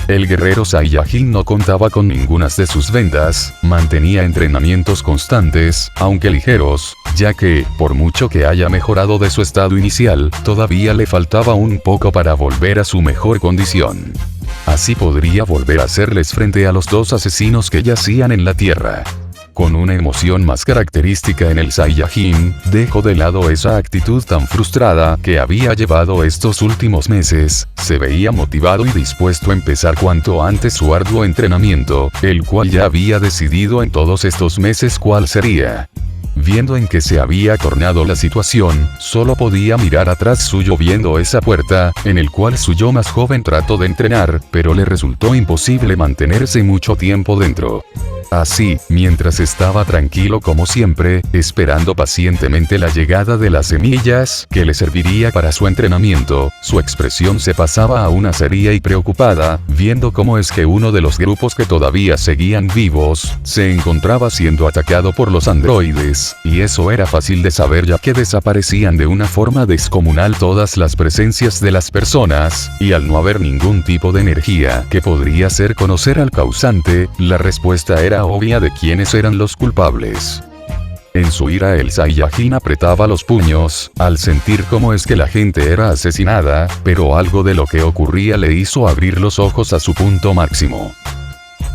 El guerrero Saiyajin no contaba con ninguna de sus vendas, mantenía entrenamientos constantes, aunque ligeros, ya que, por mucho que haya mejorado de su estado inicial, todavía le faltaba un poco para volver a su mejor condición. Así podría volver a hacerles frente a los dos asesinos que yacían en la tierra. Con una emoción más característica en el Saiyajin, dejó de lado esa actitud tan frustrada que había llevado estos últimos meses, se veía motivado y dispuesto a empezar cuanto antes su arduo entrenamiento, el cual ya había decidido en todos estos meses cuál sería. Viendo en que se había tornado la situación, solo podía mirar atrás suyo viendo esa puerta, en el cual su yo más joven trató de entrenar, pero le resultó imposible mantenerse mucho tiempo dentro. Así, mientras estaba tranquilo como siempre, esperando pacientemente la llegada de las semillas que le serviría para su entrenamiento, su expresión se pasaba a una seria y preocupada, viendo cómo es que uno de los grupos que todavía seguían vivos, se encontraba siendo atacado por los androides, y eso era fácil de saber ya que desaparecían de una forma descomunal todas las presencias de las personas, y al no haber ningún tipo de energía que podría hacer conocer al causante, la respuesta era obvia de quiénes eran los culpables. En su ira el Saiyajin apretaba los puños, al sentir cómo es que la gente era asesinada, pero algo de lo que ocurría le hizo abrir los ojos a su punto máximo.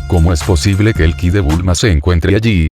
¿Cómo es posible que el Ki de Bulma se encuentre allí?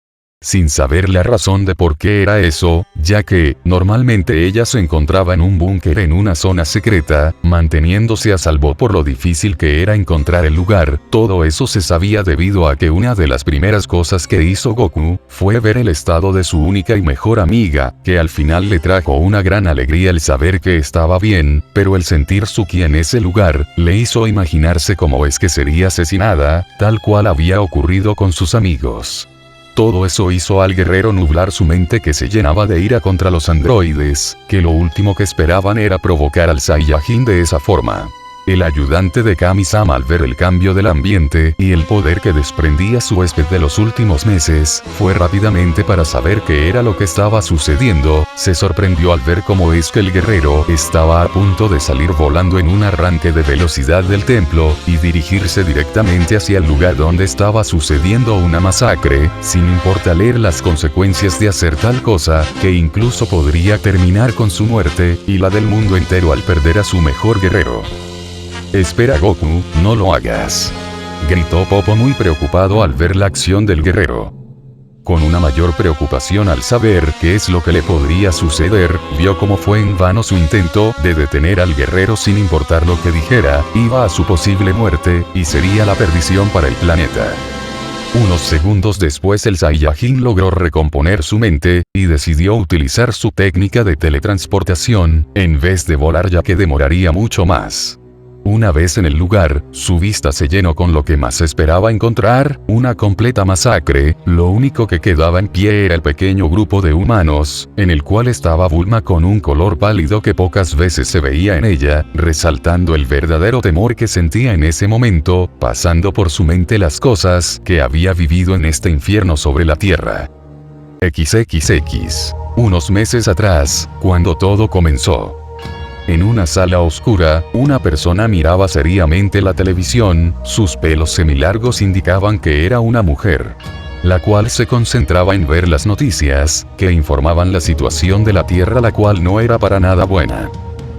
Sin saber la razón de por qué era eso, ya que, normalmente ella se encontraba en un búnker en una zona secreta, manteniéndose a salvo por lo difícil que era encontrar el lugar, todo eso se sabía debido a que una de las primeras cosas que hizo Goku, fue ver el estado de su única y mejor amiga, que al final le trajo una gran alegría el saber que estaba bien, pero el sentir su ki en ese lugar, le hizo imaginarse cómo es que sería asesinada, tal cual había ocurrido con sus amigos. Todo eso hizo al guerrero nublar su mente que se llenaba de ira contra los androides, que lo último que esperaban era provocar al Saiyajin de esa forma. El ayudante de Kami-sama al ver el cambio del ambiente y el poder que desprendía su huésped de los últimos meses, fue rápidamente para saber qué era lo que estaba sucediendo, se sorprendió al ver cómo es que el guerrero estaba a punto de salir volando en un arranque de velocidad del templo, y dirigirse directamente hacia el lugar donde estaba sucediendo una masacre, sin importar las consecuencias de hacer tal cosa, que incluso podría terminar con su muerte, y la del mundo entero al perder a su mejor guerrero. Espera Goku, no lo hagas. Gritó Popo muy preocupado al ver la acción del guerrero. Con una mayor preocupación al saber qué es lo que le podría suceder, vio cómo fue en vano su intento de detener al guerrero sin importar lo que dijera, iba a su posible muerte, y sería la perdición para el planeta. Unos segundos después el Saiyajin logró recomponer su mente, y decidió utilizar su técnica de teletransportación, en vez de volar ya que demoraría mucho más. Una vez en el lugar, su vista se llenó con lo que más esperaba encontrar, una completa masacre, lo único que quedaba en pie era el pequeño grupo de humanos, en el cual estaba Bulma con un color pálido que pocas veces se veía en ella, resaltando el verdadero temor que sentía en ese momento, pasando por su mente las cosas que había vivido en este infierno sobre la tierra. XXX. Unos meses atrás, cuando todo comenzó. En una sala oscura, una persona miraba seriamente la televisión, sus pelos semilargos indicaban que era una mujer, la cual se concentraba en ver las noticias, que informaban la situación de la Tierra, la cual no era para nada buena.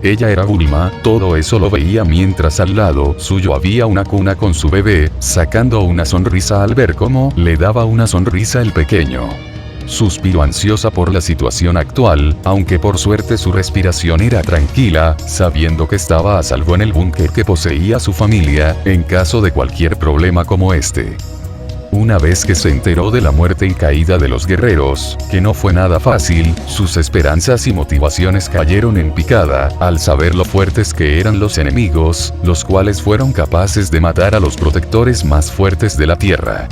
Ella era Bulma, todo eso lo veía mientras al lado suyo había una cuna con su bebé, sacando una sonrisa al ver cómo le daba una sonrisa el pequeño. Suspiró ansiosa por la situación actual, aunque por suerte su respiración era tranquila, sabiendo que estaba a salvo en el búnker que poseía su familia, en caso de cualquier problema como este. Una vez que se enteró de la muerte y caída de los guerreros, que no fue nada fácil, sus esperanzas y motivaciones cayeron en picada, al saber lo fuertes que eran los enemigos, los cuales fueron capaces de matar a los protectores más fuertes de la Tierra.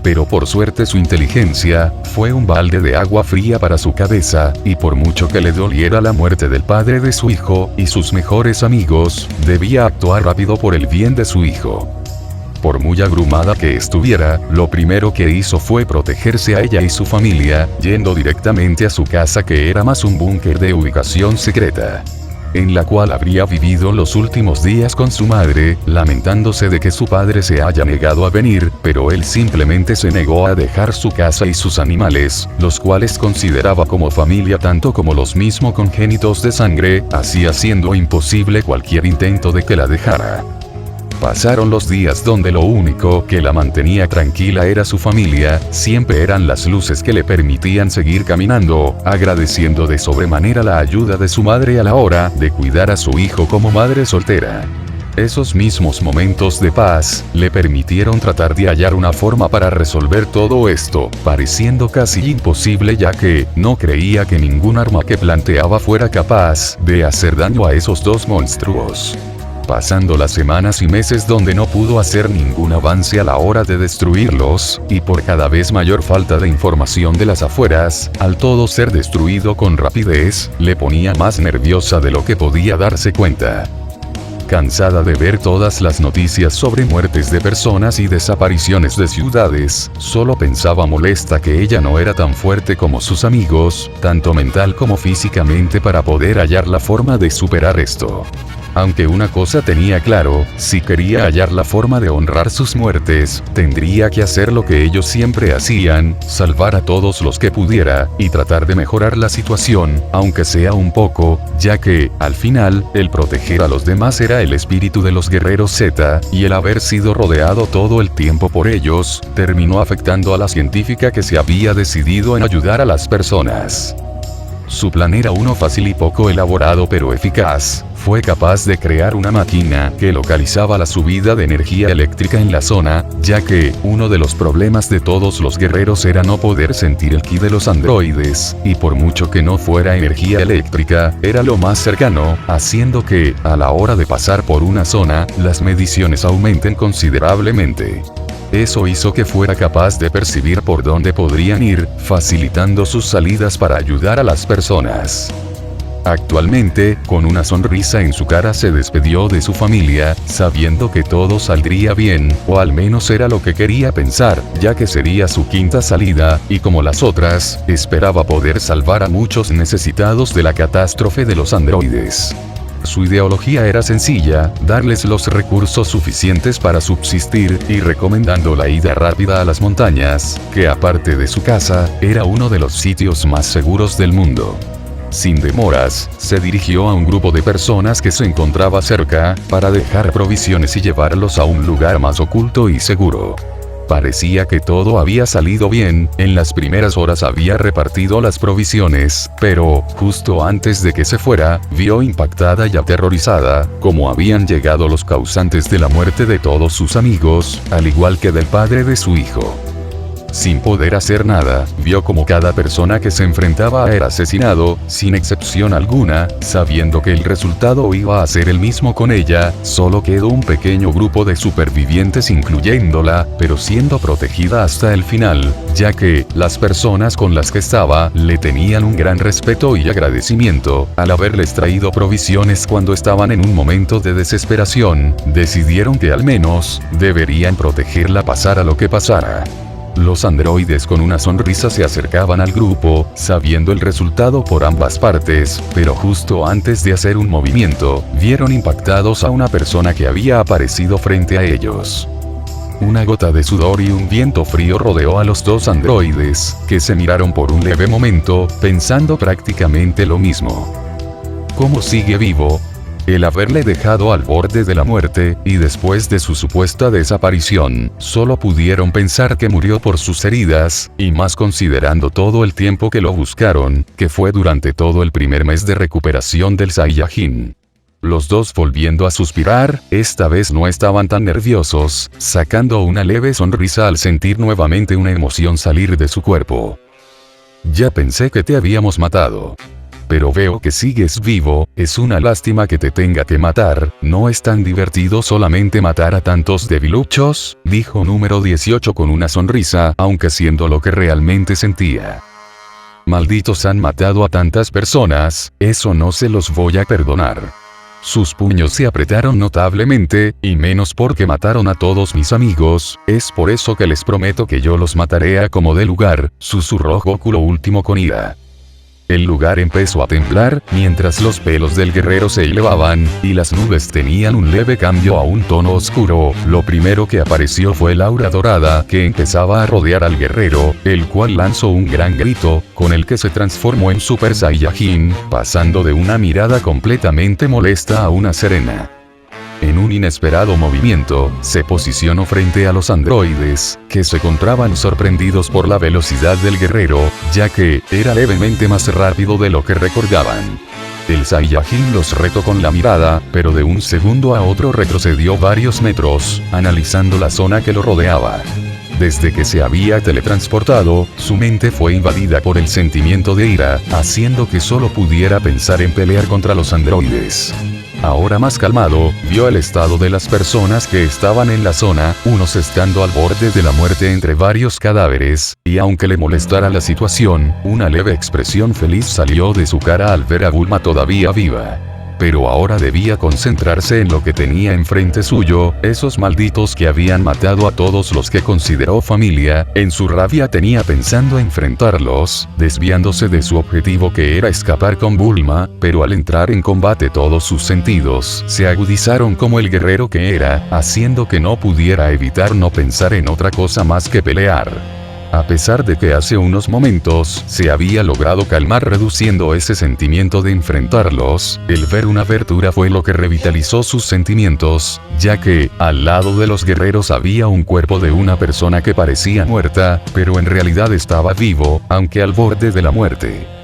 Pero por suerte su inteligencia fue un balde de agua fría para su cabeza, y por mucho que le doliera la muerte del padre de su hijo y sus mejores amigos, debía actuar rápido por el bien de su hijo. Por muy abrumada que estuviera, lo primero que hizo fue protegerse a ella y su familia, yendo directamente a su casa, que era más un búnker de ubicación secreta, en la cual habría vivido los últimos días con su madre, lamentándose de que su padre se haya negado a venir, pero él simplemente se negó a dejar su casa y sus animales, los cuales consideraba como familia tanto como los mismos congénitos de sangre, así haciendo imposible cualquier intento de que la dejara. Pasaron los días donde lo único que la mantenía tranquila era su familia, siempre eran las luces que le permitían seguir caminando, agradeciendo de sobremanera la ayuda de su madre a la hora de cuidar a su hijo como madre soltera. Esos mismos momentos de paz le permitieron tratar de hallar una forma para resolver todo esto, pareciendo casi imposible, ya que no creía que ningún arma que planteaba fuera capaz de hacer daño a esos dos monstruos. Pasando las semanas y meses donde no pudo hacer ningún avance a la hora de destruirlos, y por cada vez mayor falta de información de las afueras, al todo ser destruido con rapidez, le ponía más nerviosa de lo que podía darse cuenta. Cansada de ver todas las noticias sobre muertes de personas y desapariciones de ciudades, solo pensaba molesta que ella no era tan fuerte como sus amigos, tanto mental como físicamente, para poder hallar la forma de superar esto. Aunque una cosa tenía claro, si quería hallar la forma de honrar sus muertes, tendría que hacer lo que ellos siempre hacían, salvar a todos los que pudiera, y tratar de mejorar la situación, aunque sea un poco, ya que, al final, el proteger a los demás era el espíritu de los guerreros Z, y el haber sido rodeado todo el tiempo por ellos, terminó afectando a la científica que se había decidido en ayudar a las personas. Su plan era uno fácil y poco elaborado pero eficaz. Fue capaz de crear una máquina que localizaba la subida de energía eléctrica en la zona, ya que uno de los problemas de todos los guerreros era no poder sentir el ki de los androides, y por mucho que no fuera energía eléctrica, era lo más cercano, haciendo que, a la hora de pasar por una zona, las mediciones aumenten considerablemente. Eso hizo que fuera capaz de percibir por dónde podrían ir, facilitando sus salidas para ayudar a las personas. Actualmente, con una sonrisa en su cara, se despidió de su familia, sabiendo que todo saldría bien, o al menos era lo que quería pensar, ya que sería su quinta salida, y como las otras, esperaba poder salvar a muchos necesitados de la catástrofe de los androides. Su ideología era sencilla, darles los recursos suficientes para subsistir, y recomendando la ida rápida a las montañas, que aparte de su casa, era uno de los sitios más seguros del mundo. Sin demoras, se dirigió a un grupo de personas que se encontraba cerca, para dejar provisiones y llevarlos a un lugar más oculto y seguro. Parecía que todo había salido bien, en las primeras horas había repartido las provisiones, pero, justo antes de que se fuera, vio impactada y aterrorizada, cómo habían llegado los causantes de la muerte de todos sus amigos, al igual que del padre de su hijo. Sin poder hacer nada, vio como cada persona que se enfrentaba era asesinado, sin excepción alguna, sabiendo que el resultado iba a ser el mismo con ella. Solo quedó un pequeño grupo de supervivientes incluyéndola, pero siendo protegida hasta el final, ya que las personas con las que estaba le tenían un gran respeto y agradecimiento, al haberles traído provisiones cuando estaban en un momento de desesperación, decidieron que al menos deberían protegerla pasara lo que pasara. Los androides con una sonrisa se acercaban al grupo, sabiendo el resultado por ambas partes, pero justo antes de hacer un movimiento, vieron impactados a una persona que había aparecido frente a ellos. Una gota de sudor y un viento frío rodeó a los dos androides, que se miraron por un leve momento, pensando prácticamente lo mismo. ¿Cómo sigue vivo? El haberle dejado al borde de la muerte, y después de su supuesta desaparición, solo pudieron pensar que murió por sus heridas, y más considerando todo el tiempo que lo buscaron, que fue durante todo el primer mes de recuperación del Saiyajin. Los dos volviendo a suspirar, esta vez no estaban tan nerviosos, sacando una leve sonrisa al sentir nuevamente una emoción salir de su cuerpo. Ya pensé que te habíamos matado. Pero veo que sigues vivo, es una lástima que te tenga que matar, no es tan divertido solamente matar a tantos debiluchos, dijo número 18 con una sonrisa, aunque siendo lo que realmente sentía. Malditos, han matado a tantas personas, eso no se los voy a perdonar. Sus puños se apretaron notablemente, y menos porque mataron a todos mis amigos, es por eso que les prometo que yo los mataré a como dé lugar, susurró Goku lo último con ira. El lugar empezó a temblar, mientras los pelos del guerrero se elevaban, y las nubes tenían un leve cambio a un tono oscuro. Lo primero que apareció fue el aura dorada, que empezaba a rodear al guerrero, el cual lanzó un gran grito, con el que se transformó en Super Saiyajin, pasando de una mirada completamente molesta a una serena. En un inesperado movimiento, se posicionó frente a los androides, que se encontraban sorprendidos por la velocidad del guerrero, ya que era levemente más rápido de lo que recordaban. El Saiyajin los retó con la mirada, pero de un segundo a otro retrocedió varios metros, analizando la zona que lo rodeaba. Desde que se había teletransportado, su mente fue invadida por el sentimiento de ira, haciendo que solo pudiera pensar en pelear contra los androides. Ahora más calmado, vio el estado de las personas que estaban en la zona, unos estando al borde de la muerte entre varios cadáveres, y aunque le molestara la situación, una leve expresión feliz salió de su cara al ver a Bulma todavía viva. Pero ahora debía concentrarse en lo que tenía enfrente suyo, esos malditos que habían matado a todos los que consideró familia. En su rabia tenía pensando enfrentarlos, desviándose de su objetivo que era escapar con Bulma, pero al entrar en combate todos sus sentidos se agudizaron como el guerrero que era, haciendo que no pudiera evitar no pensar en otra cosa más que pelear. A pesar de que hace unos momentos se había logrado calmar reduciendo ese sentimiento de enfrentarlos, el ver una abertura fue lo que revitalizó sus sentimientos, ya que, al lado de los guerreros había un cuerpo de una persona que parecía muerta, pero en realidad estaba vivo, aunque al borde de la muerte.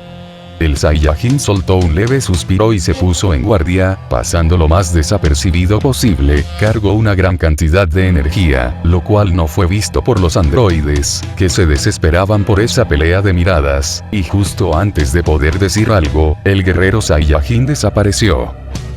El Saiyajin soltó un leve suspiro y se puso en guardia, pasando lo más desapercibido posible, cargó una gran cantidad de energía, lo cual no fue visto por los androides, que se desesperaban por esa pelea de miradas, y justo antes de poder decir algo, el guerrero Saiyajin desapareció.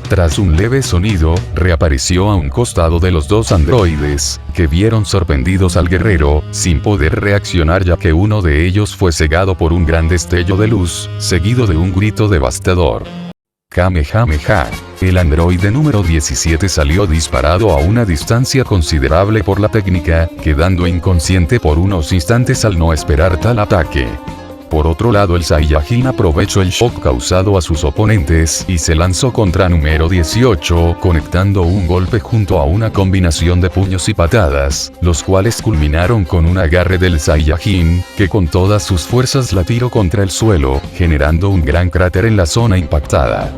Tras un leve sonido, reapareció a un costado de los dos androides, que vieron sorprendidos al guerrero, sin poder reaccionar ya que uno de ellos fue cegado por un gran destello de luz, seguido de un grito devastador. Kamehameha. El androide número 17 salió disparado a una distancia considerable por la técnica, quedando inconsciente por unos instantes al no esperar tal ataque. Por otro lado, el Saiyajin aprovechó el shock causado a sus oponentes y se lanzó contra número 18, conectando un golpe junto a una combinación de puños y patadas, los cuales culminaron con un agarre del Saiyajin, que con todas sus fuerzas la tiró contra el suelo, generando un gran cráter en la zona impactada.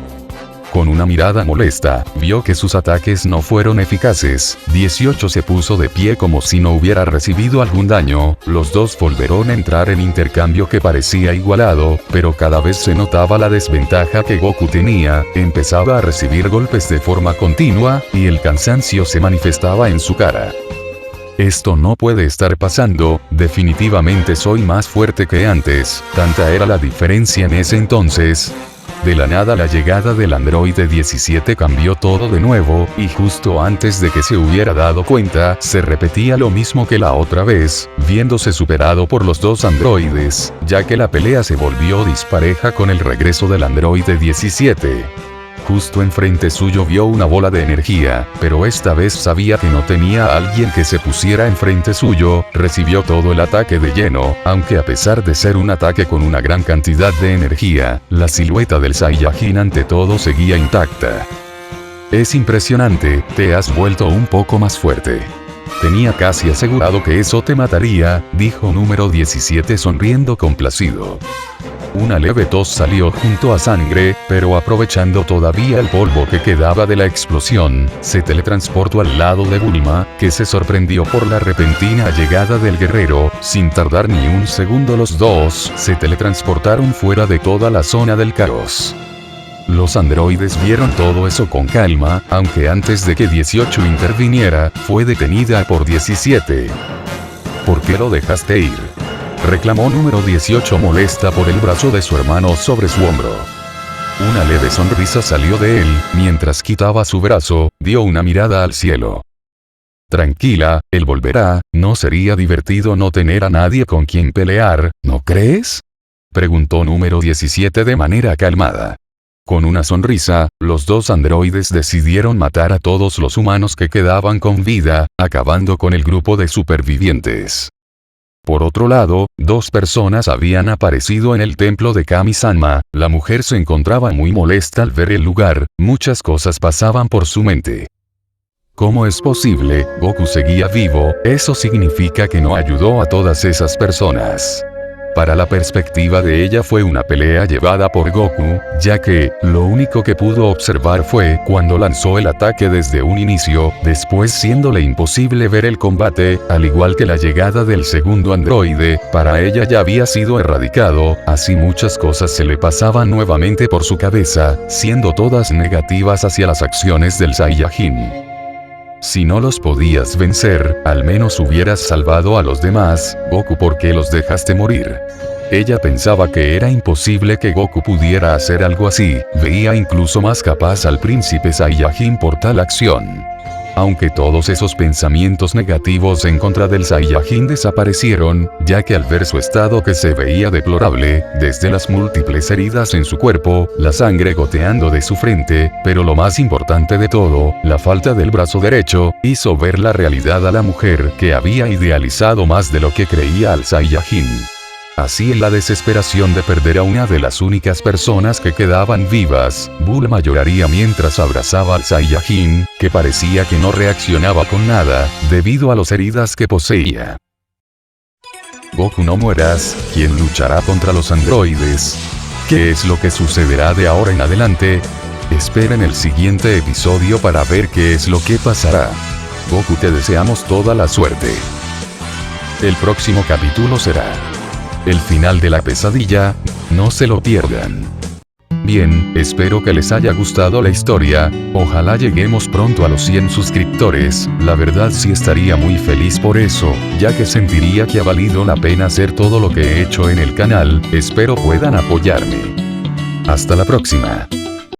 Con una mirada molesta, vio que sus ataques no fueron eficaces. 18 se puso de pie como si no hubiera recibido algún daño. Los dos volvieron a entrar en intercambio que parecía igualado, pero cada vez se notaba la desventaja que Goku tenía. Empezaba a recibir golpes de forma continua, y el cansancio se manifestaba en su cara. Esto no puede estar pasando, definitivamente soy más fuerte que antes. Tanta era la diferencia en ese entonces. De la nada la llegada del androide 17 cambió todo de nuevo, y justo antes de que se hubiera dado cuenta, se repetía lo mismo que la otra vez, viéndose superado por los dos androides, ya que la pelea se volvió dispareja con el regreso del androide 17. Justo enfrente suyo vio una bola de energía, pero esta vez sabía que no tenía a alguien que se pusiera enfrente suyo, recibió todo el ataque de lleno, aunque a pesar de ser un ataque con una gran cantidad de energía, la silueta del Saiyajin ante todo seguía intacta. Es impresionante, te has vuelto un poco más fuerte. Tenía casi asegurado que eso te mataría, dijo número 17 sonriendo complacido. Una leve tos salió junto a Sangre, pero aprovechando todavía el polvo que quedaba de la explosión, se teletransportó al lado de Bulma, que se sorprendió por la repentina llegada del guerrero. Sin tardar ni un segundo los dos se teletransportaron fuera de toda la zona del caos. Los androides vieron todo eso con calma, aunque antes de que 18 interviniera, fue detenida por 17. ¿Por qué lo dejaste ir?, reclamó número 18 molesta por el brazo de su hermano sobre su hombro. Una leve sonrisa salió de él, mientras quitaba su brazo, dio una mirada al cielo. Tranquila, él volverá, ¿no sería divertido no tener a nadie con quien pelear, no crees?, preguntó número 17 de manera calmada. Con una sonrisa, los dos androides decidieron matar a todos los humanos que quedaban con vida, acabando con el grupo de supervivientes. Por otro lado, dos personas habían aparecido en el templo de Kami-sama. La mujer se encontraba muy molesta al ver el lugar, muchas cosas pasaban por su mente. ¿Cómo es posible? Goku seguía vivo, eso significa que no ayudó a todas esas personas. Para la perspectiva de ella fue una pelea llevada por Goku, ya que, lo único que pudo observar fue cuando lanzó el ataque desde un inicio, después siéndole imposible ver el combate, al igual que la llegada del segundo androide, para ella ya había sido erradicado, así muchas cosas se le pasaban nuevamente por su cabeza, siendo todas negativas hacia las acciones del Saiyajin. Si no los podías vencer, al menos hubieras salvado a los demás, Goku, ¿por qué los dejaste morir? Ella pensaba que era imposible que Goku pudiera hacer algo así, veía incluso más capaz al príncipe Saiyajin por tal acción. Aunque todos esos pensamientos negativos en contra del Saiyajin desaparecieron, ya que al ver su estado que se veía deplorable, desde las múltiples heridas en su cuerpo, la sangre goteando de su frente, pero lo más importante de todo, la falta del brazo derecho, hizo ver la realidad a la mujer que había idealizado más de lo que creía al Saiyajin. Así en la desesperación de perder a una de las únicas personas que quedaban vivas, Bulma lloraría mientras abrazaba al Saiyajin, que parecía que no reaccionaba con nada, debido a las heridas que poseía. Goku, no mueras, ¿quién luchará contra los androides? ¿Qué es lo que sucederá de ahora en adelante? Esperen el siguiente episodio para ver qué es lo que pasará. Goku, te deseamos toda la suerte. El próximo capítulo será el final de la pesadilla, no se lo pierdan. Bien, espero que les haya gustado la historia, ojalá lleguemos pronto a los 100 suscriptores, la verdad sí estaría muy feliz por eso, ya que sentiría que ha valido la pena hacer todo lo que he hecho en el canal, espero puedan apoyarme. Hasta la próxima.